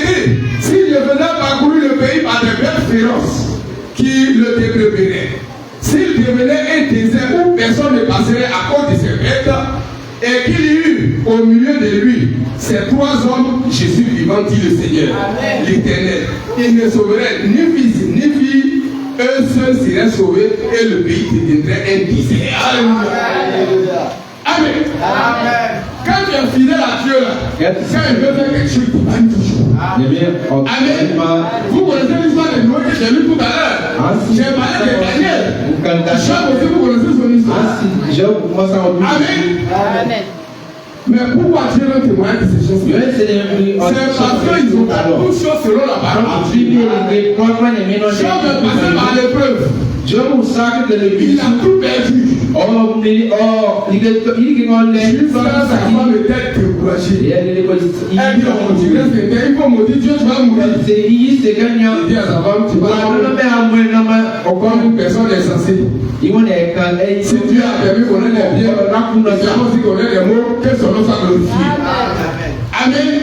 dit, si je venais parcourir le pays par des bêtes féroces qui le développeraient, s'il devenait un désert où personne ne passerait à cause de ces bêtes, et qu'il y eut au milieu de lui ces trois hommes, je suis vivant, dit le Seigneur, l'Éternel. Il ne sauverait ni fils ni fille, eux seuls seraient sauvés et le pays deviendrait un désert. Alléluia. Amen. Quand tu es fidèle à Dieu, là, quand il veut faire quelque chose, il va toujours. Amen. Vous connaissez l'histoire de Noé que j'ai lu tout à l'heure. J'ai parlé de Daniel. Job aussi, vous connaissez son histoire. Amen. Mais pourquoi Dieu ne témoigne de ces choses-là? C'est parce qu'ils ont fait toutes choses selon la parole de Dieu. Job est passé par l'épreuve. Il a tout perdu. Jusqu'à sa femme était découragée. Elle dit, on dirait que il faut maudire Dieu, tu vas mourir. Il dit à sa femme, tu vas mourir. Comme une personne est censée. Si Dieu a permis qu'on ait les biens, nous avons aussi qu'on ait les mots, que son nom soit glorifié. Amen.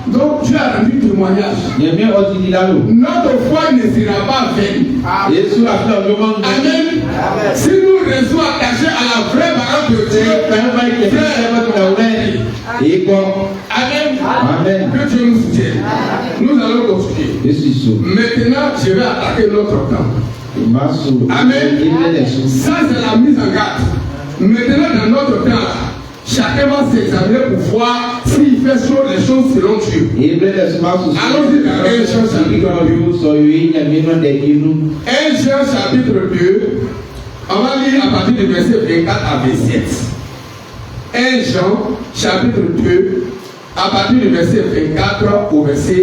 Donc Dieu a rendu témoignage. Notre foi ne sera pas vaine. Amen. Si nous restons attachés à la vraie parole de Dieu, Amen. Que Dieu nous soutienne. Nous allons continuer. Maintenant, je vais attaquer notre temps. Amen. Ça, c'est la mise en garde. Maintenant, dans notre temps, chacun va s'examiner pour voir s'il fait les choses selon Dieu. Allons-y dans 1 Jean chapitre 2. 1 Jean chapitre 2. On va lire à partir du verset 24 à 27. 1 Jean chapitre 2. À partir du verset 24 au verset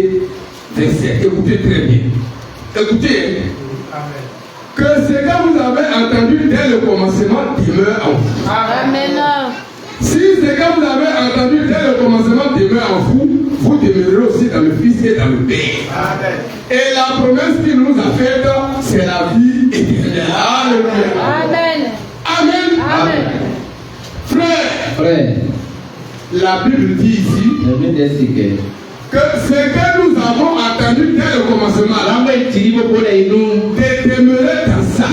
27. Écoutez très bien. Écoutez. Que ce que vous avez entendu dès le commencement demeure en vous. Amen. Si ce que vous avez entendu dès le commencement demeure en vous, vous demeurez aussi dans le Fils et dans le Père. Amen. Et la promesse qu'il nous a faite, c'est la vie éternelle. Alléluia. Amen. Amen. Frère, la Bible dit ici que ce que nous avons entendu dès le commencement, de demeurer dans ça.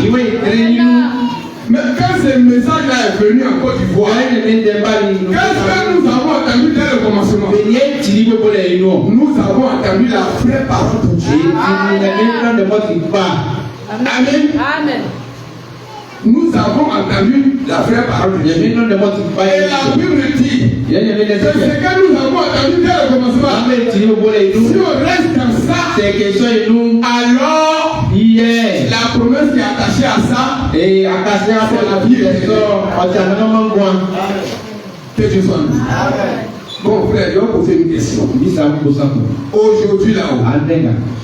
Mais quand ce message-là est venu en Côte d'Ivoire, qu'est-ce que nous avons entendu dès le commencement? Nous avons entendu la vraie parole de Dieu. Amen. Amen. Nous avons entendu la vraie parole de Dieu. Et la Bible dit que ce que nous avons entendu dès le commencement, si on reste dans ça, alors la promesse qui est attachée à ça, c'est la vie éternelle. Que Dieu soit béni. Bon frère, je vais poser une question. Aujourd'hui là-haut,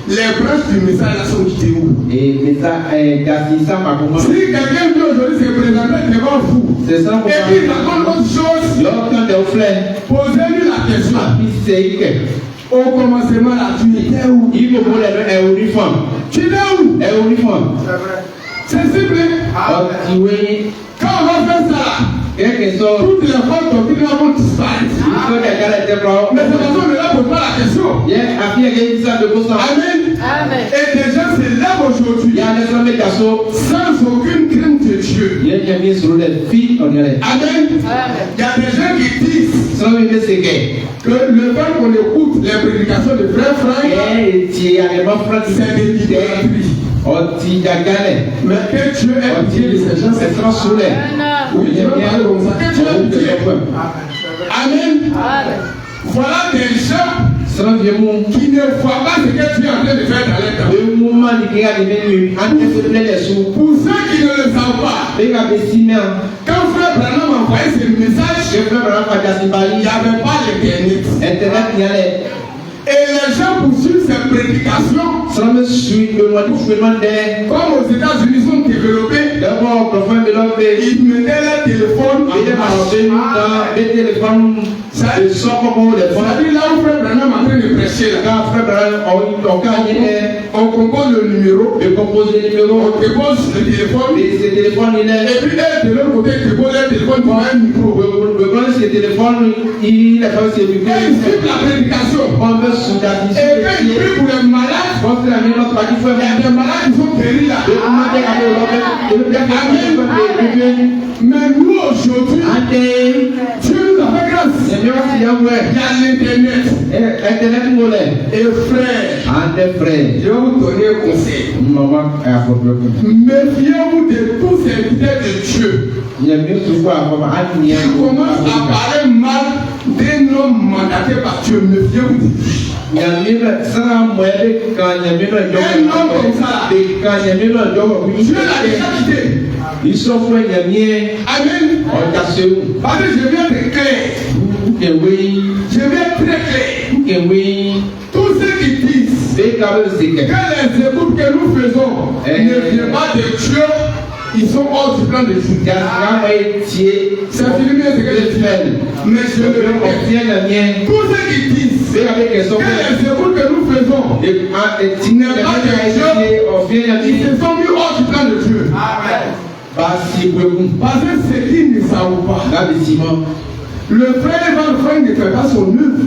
les branches du message là sont quittées où? Si quelqu'un dit aujourd'hui se présenter devant vous et qu'il raconte autre chose, posez-lui la question. Au commencement là, tu étais où? Tu étais où? C'est simple. Quand on va faire ça là, toutes les femmes doctrines vont disparaître. Mais c'est parce qu'on ne leur pose pas la question. Amen. Amen. Et des gens se lèvent aujourd'hui sans aucune crainte de Dieu. Amen. Amen. Il y a des gens qui disent que le fait qu'on écoute les prédications de frère Franck, c'est de l'idolâtrie. Mais que Dieu est Dieu de ces gens, c'est trop soleil. Oui, Dieu est comme ça. Que Dieu est Dieu. Amen. Voilà des gens qui ne voient pas ce que tu es en train de faire dans les temps. Pour ceux qui ne le savent pas, quand frère Branham envoyait ce message, il n'y avait pas l'internet. Et les gens poursuivent ces prédications. Comme aux États-Unis sont développés, ils mettaient leur téléphone en marche. C'est-à-dire là où frère Branham est en train de prêcher, on compose le numéro, on dépose le téléphone, et puis de l'autre côté, ils déposent le téléphone pour un micro. Et ils suivent la prédication. Et quand ils prient pour les malades, il y a des malades qui sont guéris là. Mais nous aujourd'hui, Dieu nous a fait grâce. Il y a l'internet. Et frère, je vais vous donner un conseil. Méfiez-vous de tous ces fidèles de Dieu qui commencent à parler mal d'un homme mandaté par Dieu. Méfiez-vous de lui. Un homme comme ça, Dieu l'a déjà quitté. Amen. Parce que je viens de clair. Je viens très clair. Tous ceux qui disent que les écoutes que nous faisons ne viennent pas de Dieu, ils sont hors du plan de Dieu. C'est fini ce que je dis. Mais je le répète. Tous ceux qui disent que les écoutes que nous faisons ne viennent pas de Dieu, ils se sont mis hors du plan de Dieu. Amen. Parce que ce qu'ils ne savent pas, le frère Van Frank ne fait pas son œuvre.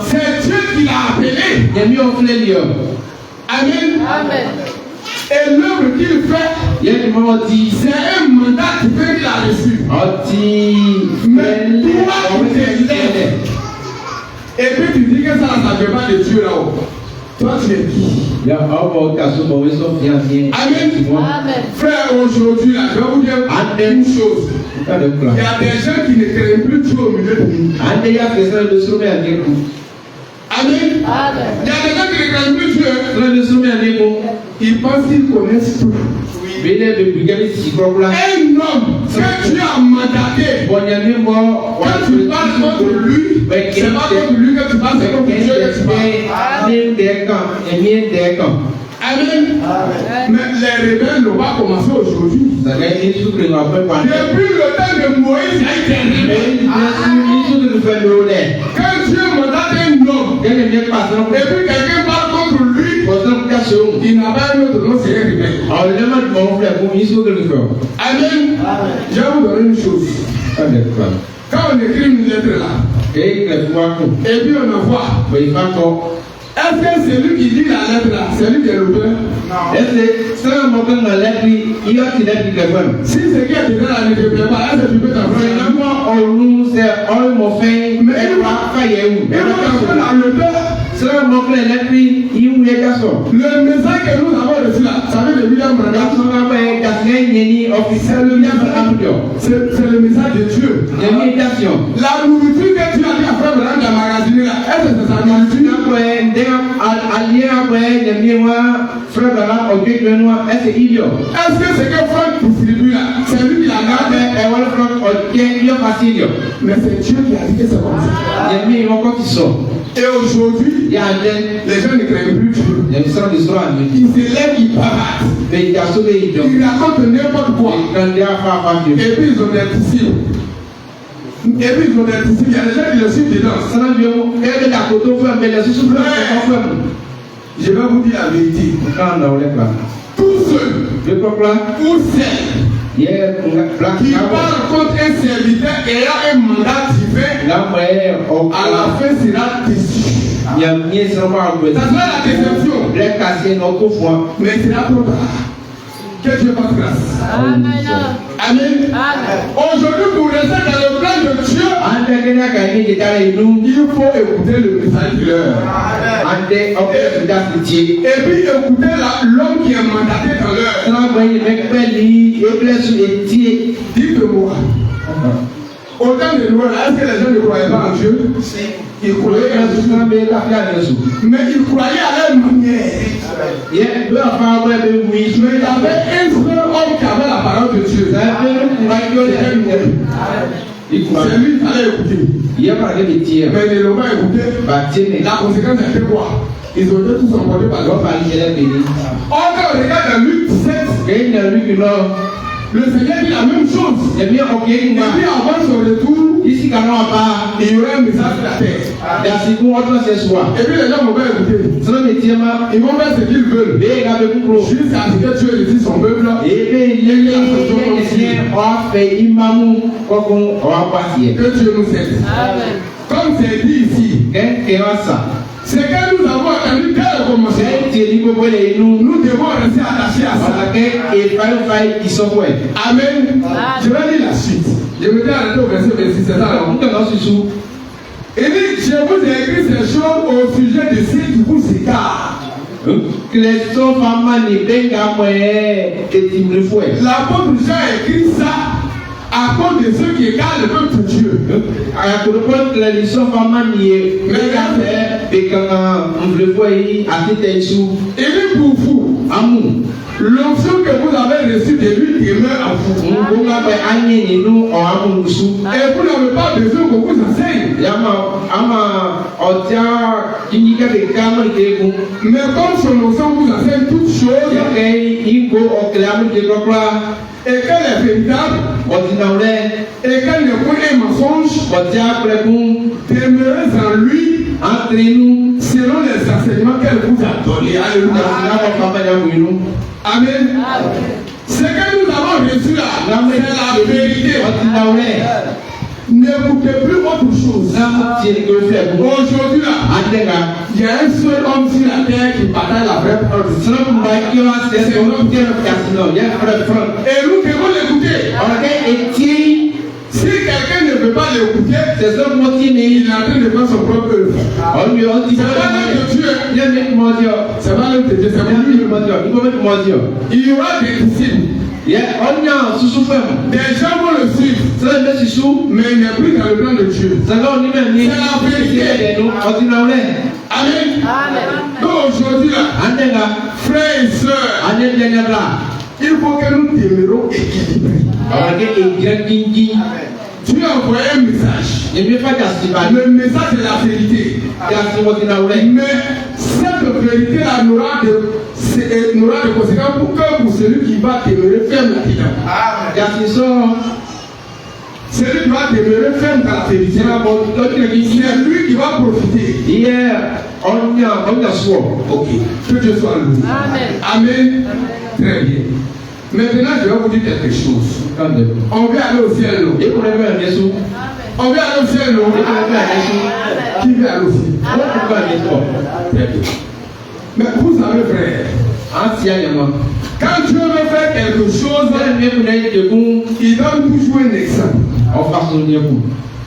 C'est Dieu qui l'a appelé. Amen. Amen. Et l'œuvre qu'il fait, c'est un mandat qui fait qu'il a reçu. Mais toi, tu te lèves. Et puis tu dis que ça ne vient pas de Dieu là-haut. Toi, tu es qui? Amen. Frère, aujourd'hui, là, je vais vous dire une chose. Il y a des gens qui ne craignent plus Dieu au milieu de nous. Amen. Il y a des gens qui ne craignent plus Dieu. Ils pensent qu'ils connaissent tout. Un homme que Dieu a mandaté, quand tu parles contre lui, c'est pas contre lui que tu parles, c'est contre Dieu que tu parles. Amen. Mais les rebelles n'ont pas commencé aujourd'hui. Depuis le temps de Moïse, il y a été rebelle. Quand Dieu mandate un homme, et puis quelqu'un parle contre lui, il n'a pas un autre nom, c'est un rebelle. Amen. Je vais vous donner une chose. Quand on écrit une lettre là, et puis on envoie, Est-ce que c'est lui qui dit la lettre là? C'est lui qui est l'auteur? Non. Est-ce que c'est mon père la lettre? Il a qu'il est le même. Si c'est qui est dedans là, ne te plaît pas. Est-ce que tu peux t'apprendre? Finalement, on nous c'est on m'a fait. Mais elle va faire où? Et vous comprenez l'auteur? C'est mon père la lettre. Il ou les garçons. Le message que nous avons reçu là, ça vient de William Branham. C'est le message de Dieu. La nourriture que tu as dit à frère Branham de magasiner là, est-ce que c'est sa nourriture? Est-ce que c'est que Franck distribue là, c'est lui qui la garde? Mais c'est Dieu qui a dit que c'est comme ça. Et aujourd'hui, les gens ne craignent plus Dieu. Ils se lèvent, ils parlent. Ils racontent n'importe quoi. Et puis ils ont des disciples. Il y a des gens qui le suivent dedans. Je vais vous dire la vérité. Tous ceux ou celles qui parlent contre un serviteur ayant un mandat divin, à la fin sera déçu. Ça sera la déception. Mais il sera trop tard. Que Dieu fasse grâce. Amen. Amen. Aujourd'hui, pour rester dans le plan de Dieu, il faut écouter le message de l'heure. Et puis écouter l'homme qui est mandaté dans l'heure. Dites-moi, au temps de Noël, est-ce que les gens ne croyaient pas en Dieu? Ils croyaient en Dieu. Mais ils croyaient à leur manière. Mais il y avait un seul homme qui avait la parole de Dieu. C'est lui qui allait écouter. Mais ils ne l'ont pas écouté. La conséquence était quoi? Ils ont été tous emportés par l'homme. Quand on regarde dans Luc 17, le Seigneur dit la même chose. Et puis avant son retour, il y aura un message de la terre. Et puis les gens vont pas écouter. Ils vont faire ce qu'ils veulent. Jusqu'à ce que Dieu réussisse son peuple. Que Dieu nous aide. Comme c'est dit ici, c'est que nous avons attendu dès le commencement. Nous devons rester attachés à ça. Amen. Je vais lire la suite. Je me dis arrêter au verset 26. C'est ça. Il dit, je vous ai écrit ces choses au sujet de ceux qui vous égarent. L'apôtre Jean a écrit ça à cause de ceux qui égarent le peuple de Dieu. Il dit pour vous, l'onction que vous avez reçue de lui demeure en vous. Et vous n'avez pas besoin qu'on vous enseigne. Mais comme son onction vous enseigne toutes choses, et qu'elle est véritable, et qu'elle n'est pas un mensonge, demeurez en lui, selon les enseignements qu'elle vous a donnés. Alléluia. Amen. Ce que nous avons reçu là, c'est la vérité. N'écoutez plus autre chose. Aujourd'hui là, il y a un seul homme sur la terre qui partage la vraie parole. Et nous devons l'écouter. Si quelqu'un ne veut pas l'écouter, il est en train de faire son propre œuvre. C'est pas l'œuvre de Dieu. C'est pas l'œuvre de Dieu. C'est pour lui. Il y aura des disciples. Des gens vont le suivre. Mais il n'est plus dans le plan de Dieu. C'est la vérité. Amen. Donc aujourd'hui là, frères et sœurs, il faut que nous demeurons équilibrés. Tu as envoyé un message. Le message c'est la vérité. Mais cette vérité-là n'aura de conséquences pour celui qui va demeurer ferme là-dedans. Celui qui va demeurer ferme dans la vérité, c'est lui qui va profiter. Ok. Que Dieu soit loué. Amen. Très bien. Maintenant, je vais vous dire quelque chose. On veut aller au ciel. On vient aller au ciel, non? Qui vient aller au ciel? Très bien. Mais vous savez, frère, quand Dieu veut faire quelque chose, il donne toujours un exemple.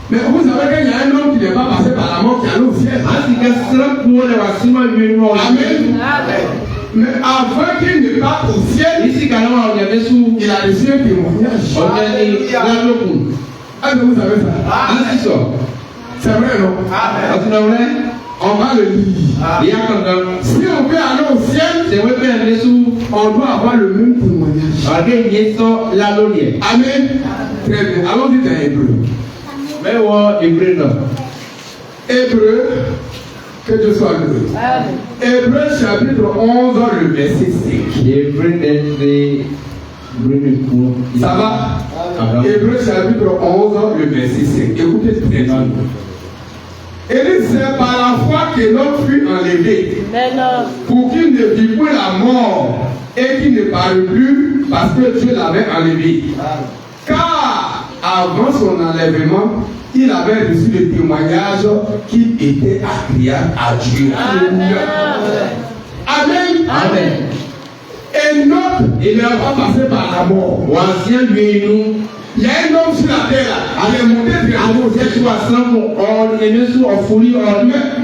Mais vous savez qu'il y a un homme qui n'est pas passé par la mort qui est allé au ciel. Amen. Mais avant qu'il ne parte au ciel, il a reçu un témoignage. Est-ce que vous savez ça? C'est vrai, non? On va le lire. Si on veut aller au ciel, on doit avoir le même témoignage. Amen. Très bien. Allons-y dans Hébreu. Hébreu, que Dieu soit loué. Hébreu chapitre 11, le verset 5. Ça va? Hébreu chapitre 11, le verset 5. Écoutez très bien. Et c'est par la foi que l'homme fut enlevé pour qu'il ne vit plus la mort et qu'il ne parle plus parce que Dieu l'avait enlevé. Car avant son enlèvement, il avait reçu le témoignage qu'il était agréable à Dieu. Amen. Amen. Et notre, il n'a pas passé par la mort. Il y a un homme sur la terre, il est monté très haut.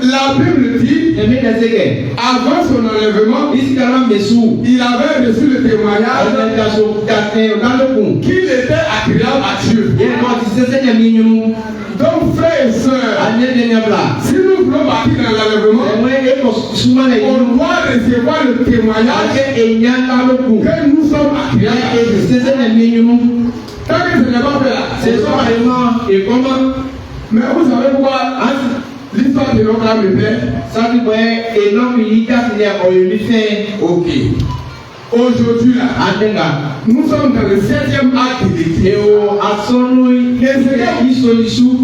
La Bible dit, avant son enlèvement, il avait reçu le témoignage qu'il était agréable à Dieu. Donc, frères et sœurs, si nous voulons partir dans l'enlèvement, on doit recevoir le témoignage que nous sommes agréables à Dieu. Tant que ce n'est pas fait là, c'est ça. Et comment? Mais vous savez quoi? L'histoire de l'homme là me plaît. Ok. Aujourd'hui là, nous sommes dans le 7e acte de l'Église.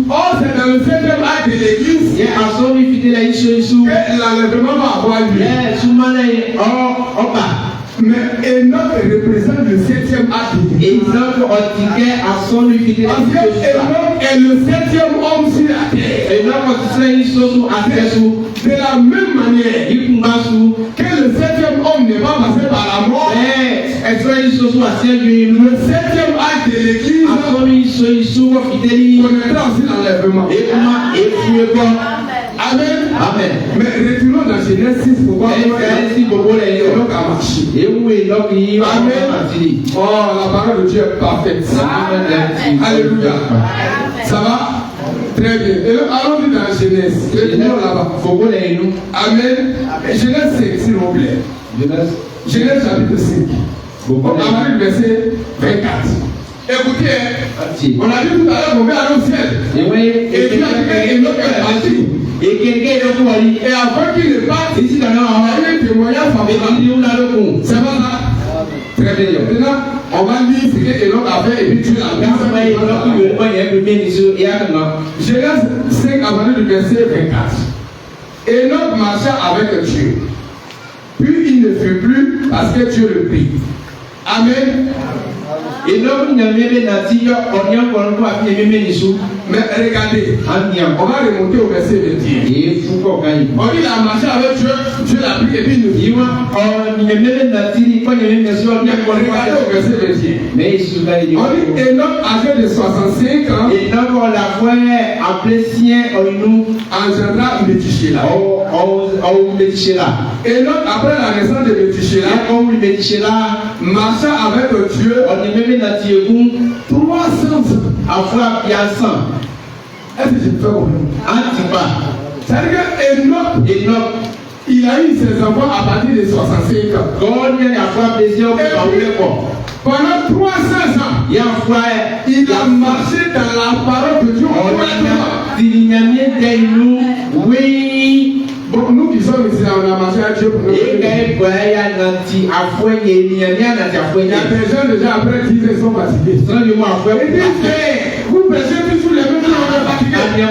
Oh, c'est dans le 7e acte de l'Église que l'enlèvement va avoir lieu. Mais Enoch représente le 7e acte. Parce que Enoch est le 7e homme sur la terre. De la même manière que le 7e homme n'est pas passé par la mort, le 7e acte de l'Église connaîtra aussi l'enlèvement. Amen. Amen. Mais retournons dans Genèse 6 pour voir comment Enoch a marché. Amen. Oh, la parole de Dieu est parfaite. Alléluia. Ça va? Très bien. Et allons-y dans Genèse. Retournons là-bas. Amen. Genèse 5, s'il vous plaît. Genèse chapitre 5. On va lire le verset 24. Écoutez, on a dit tout à l'heure qu'on va aller au ciel. Et puis il a dit qu'Enoch est parti. Et avant qu'il ne parte, il y a eu un témoignage favorable. C'est pas ça? Très bien. Maintenant, on va lire ce qu'Enoch a fait et puis tu l'as vu. Genèse 5 à partir du verset 24. Enoch marcha avec Dieu. Puis il ne fut plus parce que Dieu le prit. Amen. Mais regardez, on va remonter au verset 21. On dit il a marché avec Dieu, Dieu l'a pris et puis il nous dit. Regardez au verset 21. On dit Enoch âgé de 65 ans engendra Métushéla. Enoch après la naissance de Métushéla marcha avec Dieu 300 ans. Est-ce que je peux comprendre? C'est-à-dire que Enoch, il a eu ses enfants à partir de 65 ans. Pendant 300 ans, il a marché dans la parole de Dieu. Bon, nous qui sommes ici, on a marché à Dieu pour nous. Il y a des gens déjà après 10 ans, ils sont fatigués. Et disent, vous prêchez toujours les mêmes gens, on est fatigués.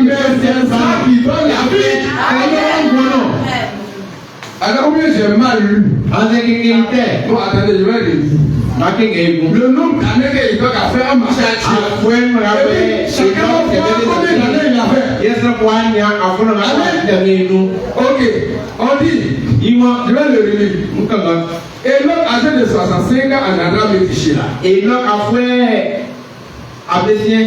Mais c'est ça qui donne la vie. Alors, combien j'ai mal lu? Bon, attendez, je vais le dire. Le nombre d'années qu'il a fait un marché à Dieu. Chacun va voir combien d'années il a fait. Ok, on dit, je vais le relire. Et l'homme âgé de 65 ans en Andra Métichila. Et l'homme a fait Abessien.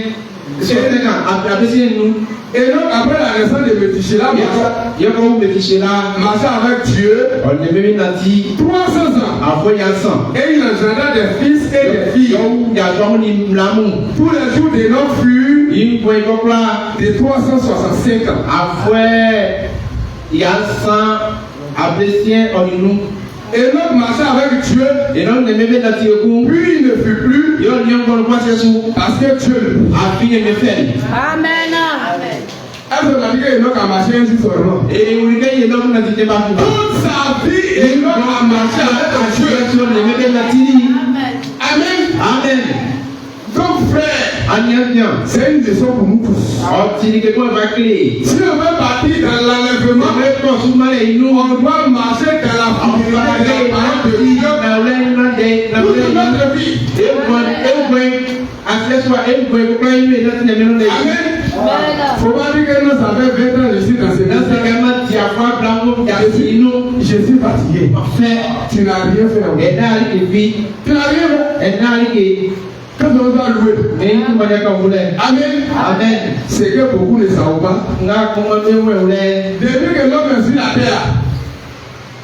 Et donc après la naissance de Métichila, marcha avec Dieu 300 ans. Et il engenda des fils et des filles. Tous les jours de l'homme furent de 365 ans. Après, il y a 100 Abessien en nous. Et l'homme marcha avec Dieu. Et l'homme ne m'aimait pas. Puis il ne fut plus. Parce que Dieu a fini de faire. Amen. Elle m'a dit que l'homme a marché un jour seulement. Et vous regardez, l'homme n'a dit pas. Toute sa vie, l'homme a marché avec Dieu. Amen. Amen. Donc frère, c'est une leçon pour nous tous. Si on veut partir dans l'enlèvement, on doit marcher dans la fidélité de la parole de Dieu toute notre vie. Amen. Faut pas dire que nous avons 20 ans, je suis dans ce je suis fatigué. Tu n'as rien fait. Tu n'as rien fait. Quand on va louer, Amen. Amen. C'est que beaucoup ne savent pas.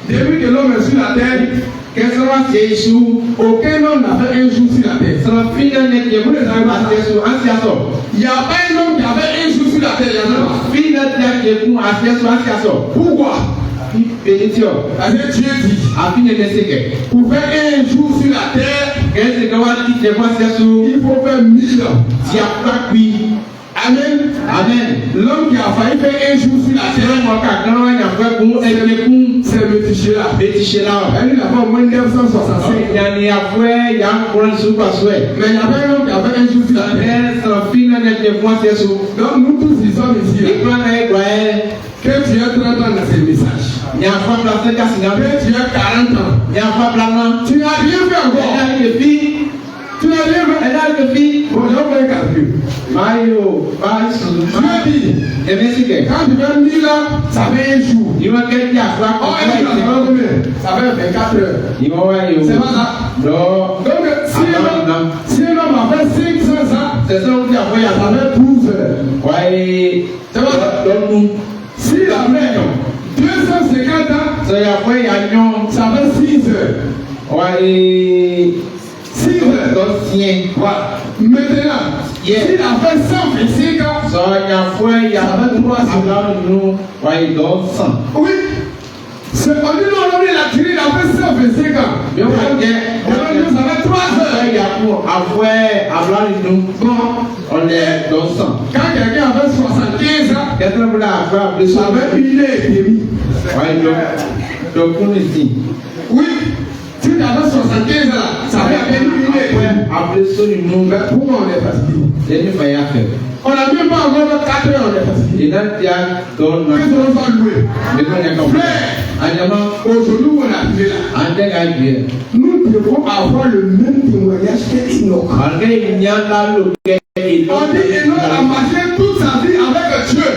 Depuis que l'homme est sur la terre, aucun homme n'a fait un jour sur la terre. Il n'y a pas un homme qui a fait un jour sur la terre. Pourquoi? Parce que Dieu dit, pour faire un jour sur la terre, il faut faire 1000 ans. Amen. Amen. L'homme qui a failli faire un jour sur la terre, c'est Métichela. Elle n'a pas au moins 965. Mais il y avait un homme qui a fait un jour sur la terre. Donc nous tous ils sommes ici. Que tu aies 30 ans dans ce message. Que tu aies 40 ans. Tu n'as rien fait encore. Tu n'as rien fait. Bon, j'ai fait un calcul. Dieu dit, quand tu vas 1000 ans, ça fait un jour. Ça fait 24 heures. C'est pas ça? Donc, si un homme a fait 500 ans, ça fait 12 heures. C'est pas ça? Si la fait 250 ans, ça fait 6 heures. 6 heures. Voilà. Maintenant, s'il a fait 125 ans, ça fait 3 heures. Oui. On dit non, il a tiré, il a fait 125 ans. Ça fait 3 heures. Bon, on est dans 100. Quand quelqu'un a fait 75 ans, ça fait 1 heure et demie. Donc on est ici. Oui. Si tu as 75 ans, ça fait à peine 1 heure et demie. Mais pourquoi on est fatigué? On n'a même pas encore 4 heures, on est fatigué. Qu'est-ce qu'on va louer? Frère, aujourd'hui on a arrivé là. Nous devons avoir le même témoignage qu'Enoch. On dit Enoch a marché toute sa vie avec Dieu.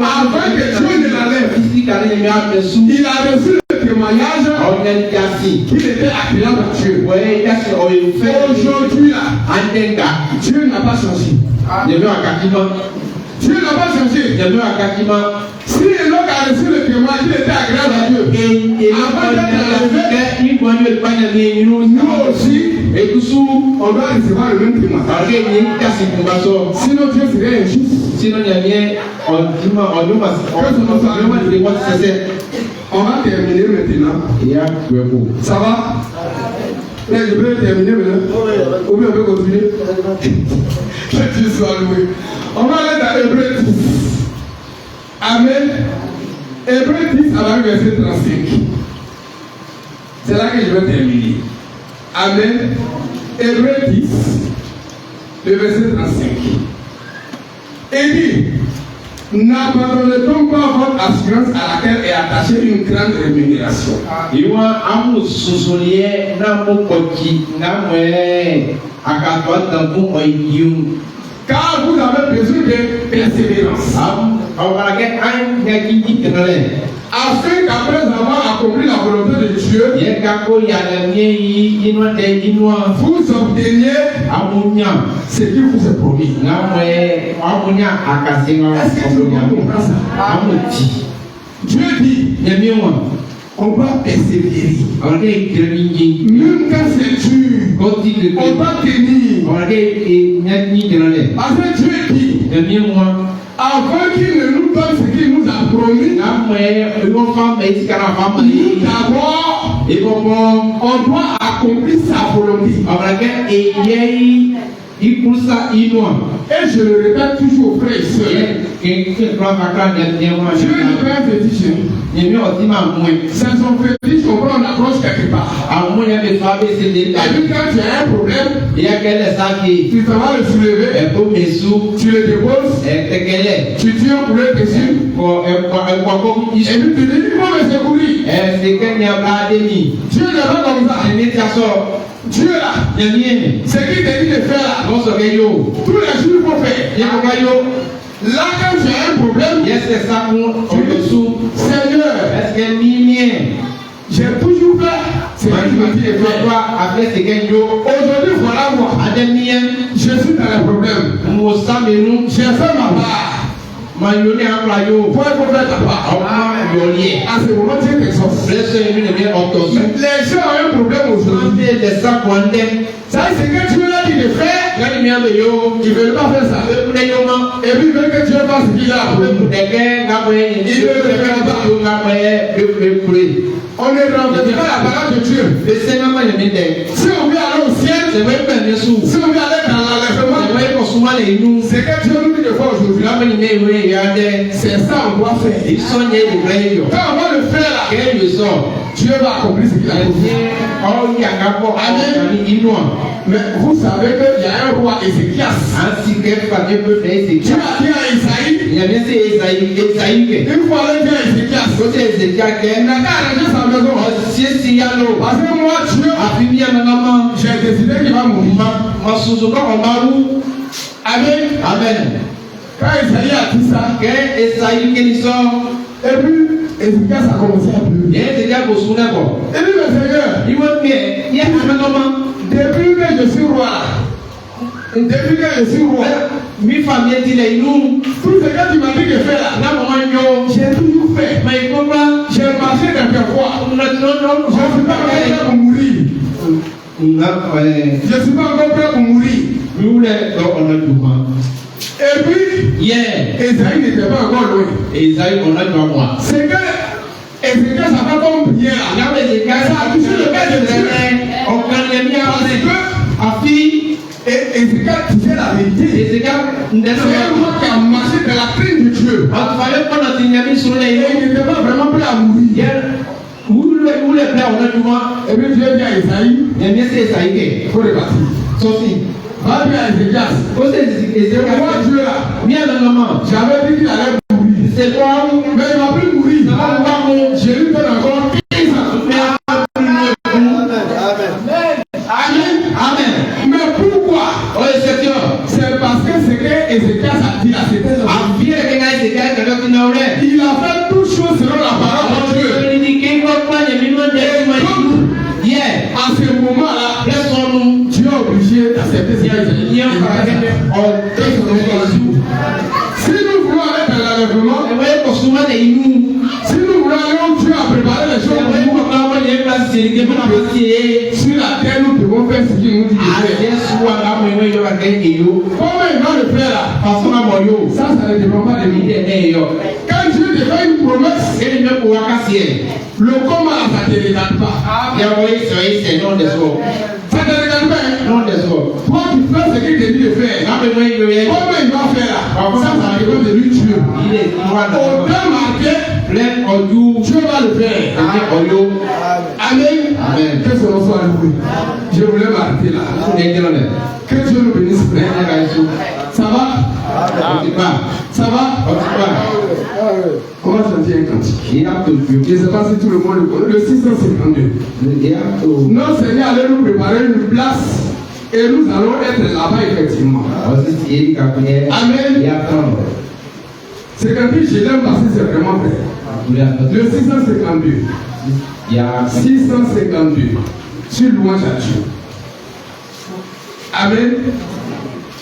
Avant que Dieu ne l'enlève, il a reçu le témoignage qu'il était agréable à Dieu. Aujourd'hui là, Dieu n'a pas changé. Dieu n'a pas changé. Si Enoch a reçu le témoignage qu'il était agréable à Dieu, avant d'être enlevé, nous aussi, on doit recevoir le même témoignage. Sinon Dieu serait injuste. On va terminer maintenant. Ça va? Mais je peux terminer maintenant. Ou bien on peut continuer. Que Dieu soit loué. On va aller dans Hébreux 10. Amen. Hébreux 10 avant le verset 35. C'est là que je vais terminer. Amen. Hébreux 10, le verset 35. Et dit, n'abandonnez donc pas votre assurance à laquelle est attachée une grande rémunération. Car vous avez besoin de persévérance. Afin qu'après avoir accompli la volonté de Dieu, vous obteniez ce qu'il vous est promis. Est-ce que tu comprends ça? Dieu dit, on va persévérer. Même quand c'est dur, on va tenir. Parce que Dieu dit, avant qu'il ne nous donne ce qu'il nous a promis, nous d'abord, on doit accomplir sa volonté. Et je le répète toujours, frère et sœur. Dieu ne fait un fétiche chez nous. C'est son fétiche, on prend une approche quelque part. Et puis quand tu as un problème, tu vas le soulever, tu le déposes, tu tires pour le dessus, et puis tu dis, il faut me secourir. Dieu n'est pas comme ça. Dieu là, ce qu'il te dit de faire là, tous les jours il faut faire. Là quand tu as un problème, Seigneur, j'ai toujours fait ce que tu m'as dit de faire. Aujourd'hui voilà moi, je suis dans le problème. J'ai fait ma part. Pour faire ta part. À ce moment Dieu t'exauce. Les gens ont un problème aujourd'hui. Ça c'est que Dieu l'a dit de faire. Ils ne veulent pas faire ça. Et puis ils veulent que Dieu fasse ce qu'il a. Ils veulent faire ça. On ne rencontre pas la parole de Dieu. Si on veut aller au ciel, si on veut aller dans l'enlèvement, c'est que Dieu nous dit de faire aujourd'hui. C'est ça on doit faire. Quand on va le faire là, Dieu va accomplir ce qu'il a promis. Mais vous savez qu'il y a un roi Ézéchias. Dieu a dit à Isaïe, il faut aller dire à Ézéchias, il n'a qu'à arranger sa maison. Parce que moi, Dieu, j'ai décidé qu'il va mourir. Amen. Quand Isaïe a dit ça, et puis Ézéchias a commencé à pleurer. Et puis le Seigneur, depuis que je suis roi, tout ce que tu m'as dit de faire là, j'ai toujours fait. J'ai marché quelquefois. Je ne suis pas prêt pour mourir. Je ne suis pas encore prêt pour mourir. Et puis, Esaïe n'était pas encore loin. C'est que Esaïe n'a pas comme prière là. Ça a touché le cœur de Dieu. Parce que Esaïe disait la vérité. C'est un roi qui a marché dans la crainte de Dieu. Et il n'était pas vraiment prêt à mourir. Et puis Dieu dit à Esaïe, il faut repartir. Va dire à Ézéchias, moi Dieu là, j'avais dit qu'il allait mourir. Mais il ne va plus mourir. Je lui donne encore 15 ans. Amen. Mais pourquoi? C'est parce que ce que Ézéchias a dit là, c'était il a fait toutes choses selon la parole de Dieu. À ce moment-là, Dieu est obligé d'accepter ce qu'il a dit. Si nous voulons aller dans l'enlèvement, si nous voulons aller où Dieu a préparé les choses pour nous, sur la terre, nous devons faire ce qu'il nous dit de faire. Comment il va le faire là? Ça ne dépend pas de nous. Quand Dieu te fait une promesse, le comment ça ne te regarde pas. Ça ne te regarde pas. Toi tu fais ce qu'il te dit de faire. Comment il va faire là? Ça dépend de lui Dieu. Autant marqué plein oyo. Dieu va le faire. Oyo. Amen. Amen. Que son nom soit loué. Je voulais m'arrêter là. Que Dieu nous bénisse. Ça va? Ça va? On va chanter un cantique. Je ne sais pas si tout le monde le connaît. Le 652. Non, Seigneur allait nous préparer une place et nous allons être là-bas effectivement. Amen. C'est quand je l'aime parce que c'est vraiment vrai. Le 652. 652. Sur louange à Dieu. Amen.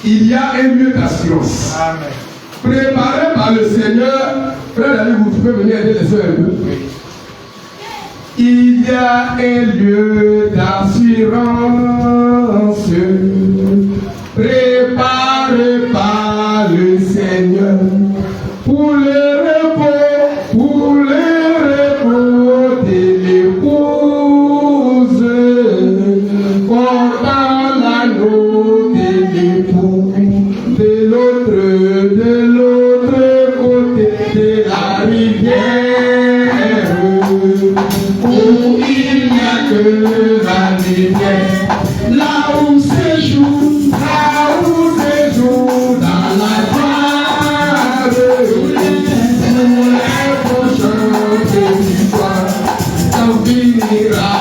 Il y a un lieu d'assurance. Préparé par le Seigneur. Frère David, vous pouvez venir aider les soeurs un peu. Il y a un lieu d'assurance préparé par le Seigneur pour le repos de l'épouse, portant l'anneau de l'époux de l'autre côté de la rivière, où il n'y a que la rivière, là où séjourne dans la gloire, pour les prochains de l'histoire, t'en finira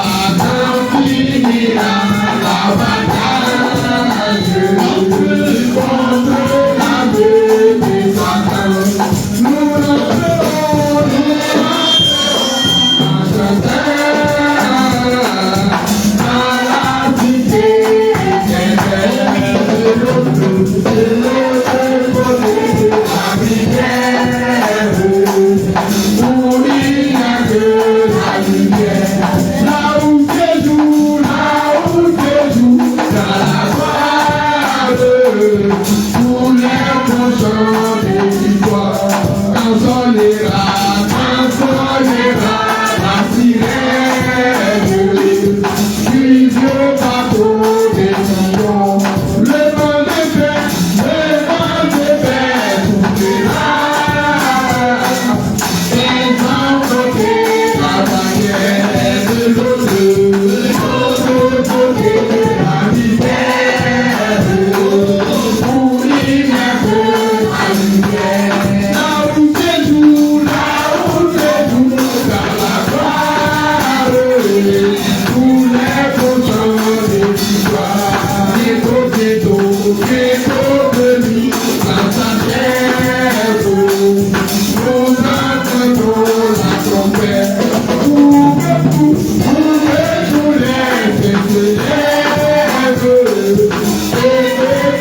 la bataille contre la vie des Satan. Nous rentrerons dans ce terre, dans la cité éternelle, de l'autre côté de la rivière, où il n'y a que la lumière, là où séjourne dans la gloire, pour les prochains de l'histoire, quand sonnera la sirène, puis Dieu bateau des millions, le vent des fers soufflera, et j'entendrai la bannière de l'autre côté de la rivière, où il n'y a que la lumière, là où séjourne dans la gloire, tous les prochains de l'histoire, des côtés de lui, dans sa terre, nous entendrons la trompette, où tous les feux s'élèvent, et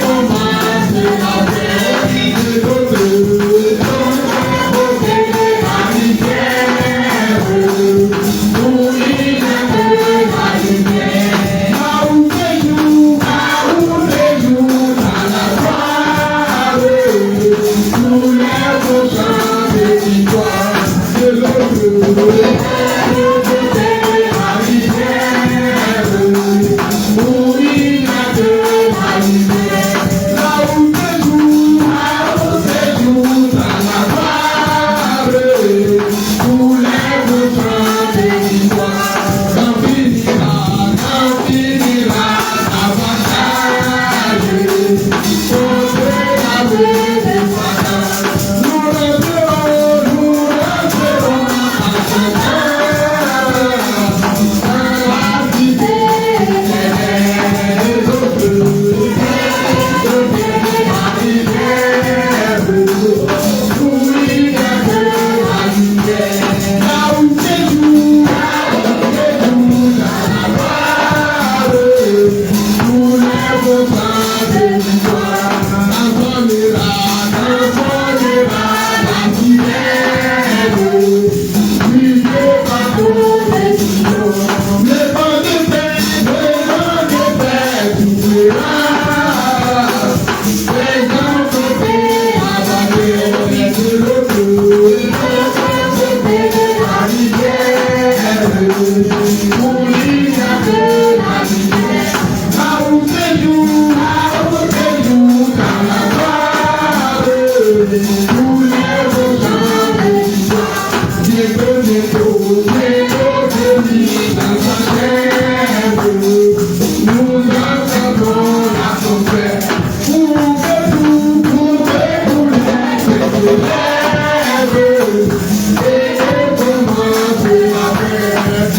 commence la paix de l'autre côté de la rivière, où il n'y a que la lumière, là où séjourne dans la gloire, tous les prochains de l'histoire, de l'autre côté de la rivière, où il n'y a que la lumière, là où séjourne dans la gloire, tous les prochains de l'histoire, quand finira la bataille contre la vie des Satan. Nous rentrerons dans ce terre.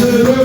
Nous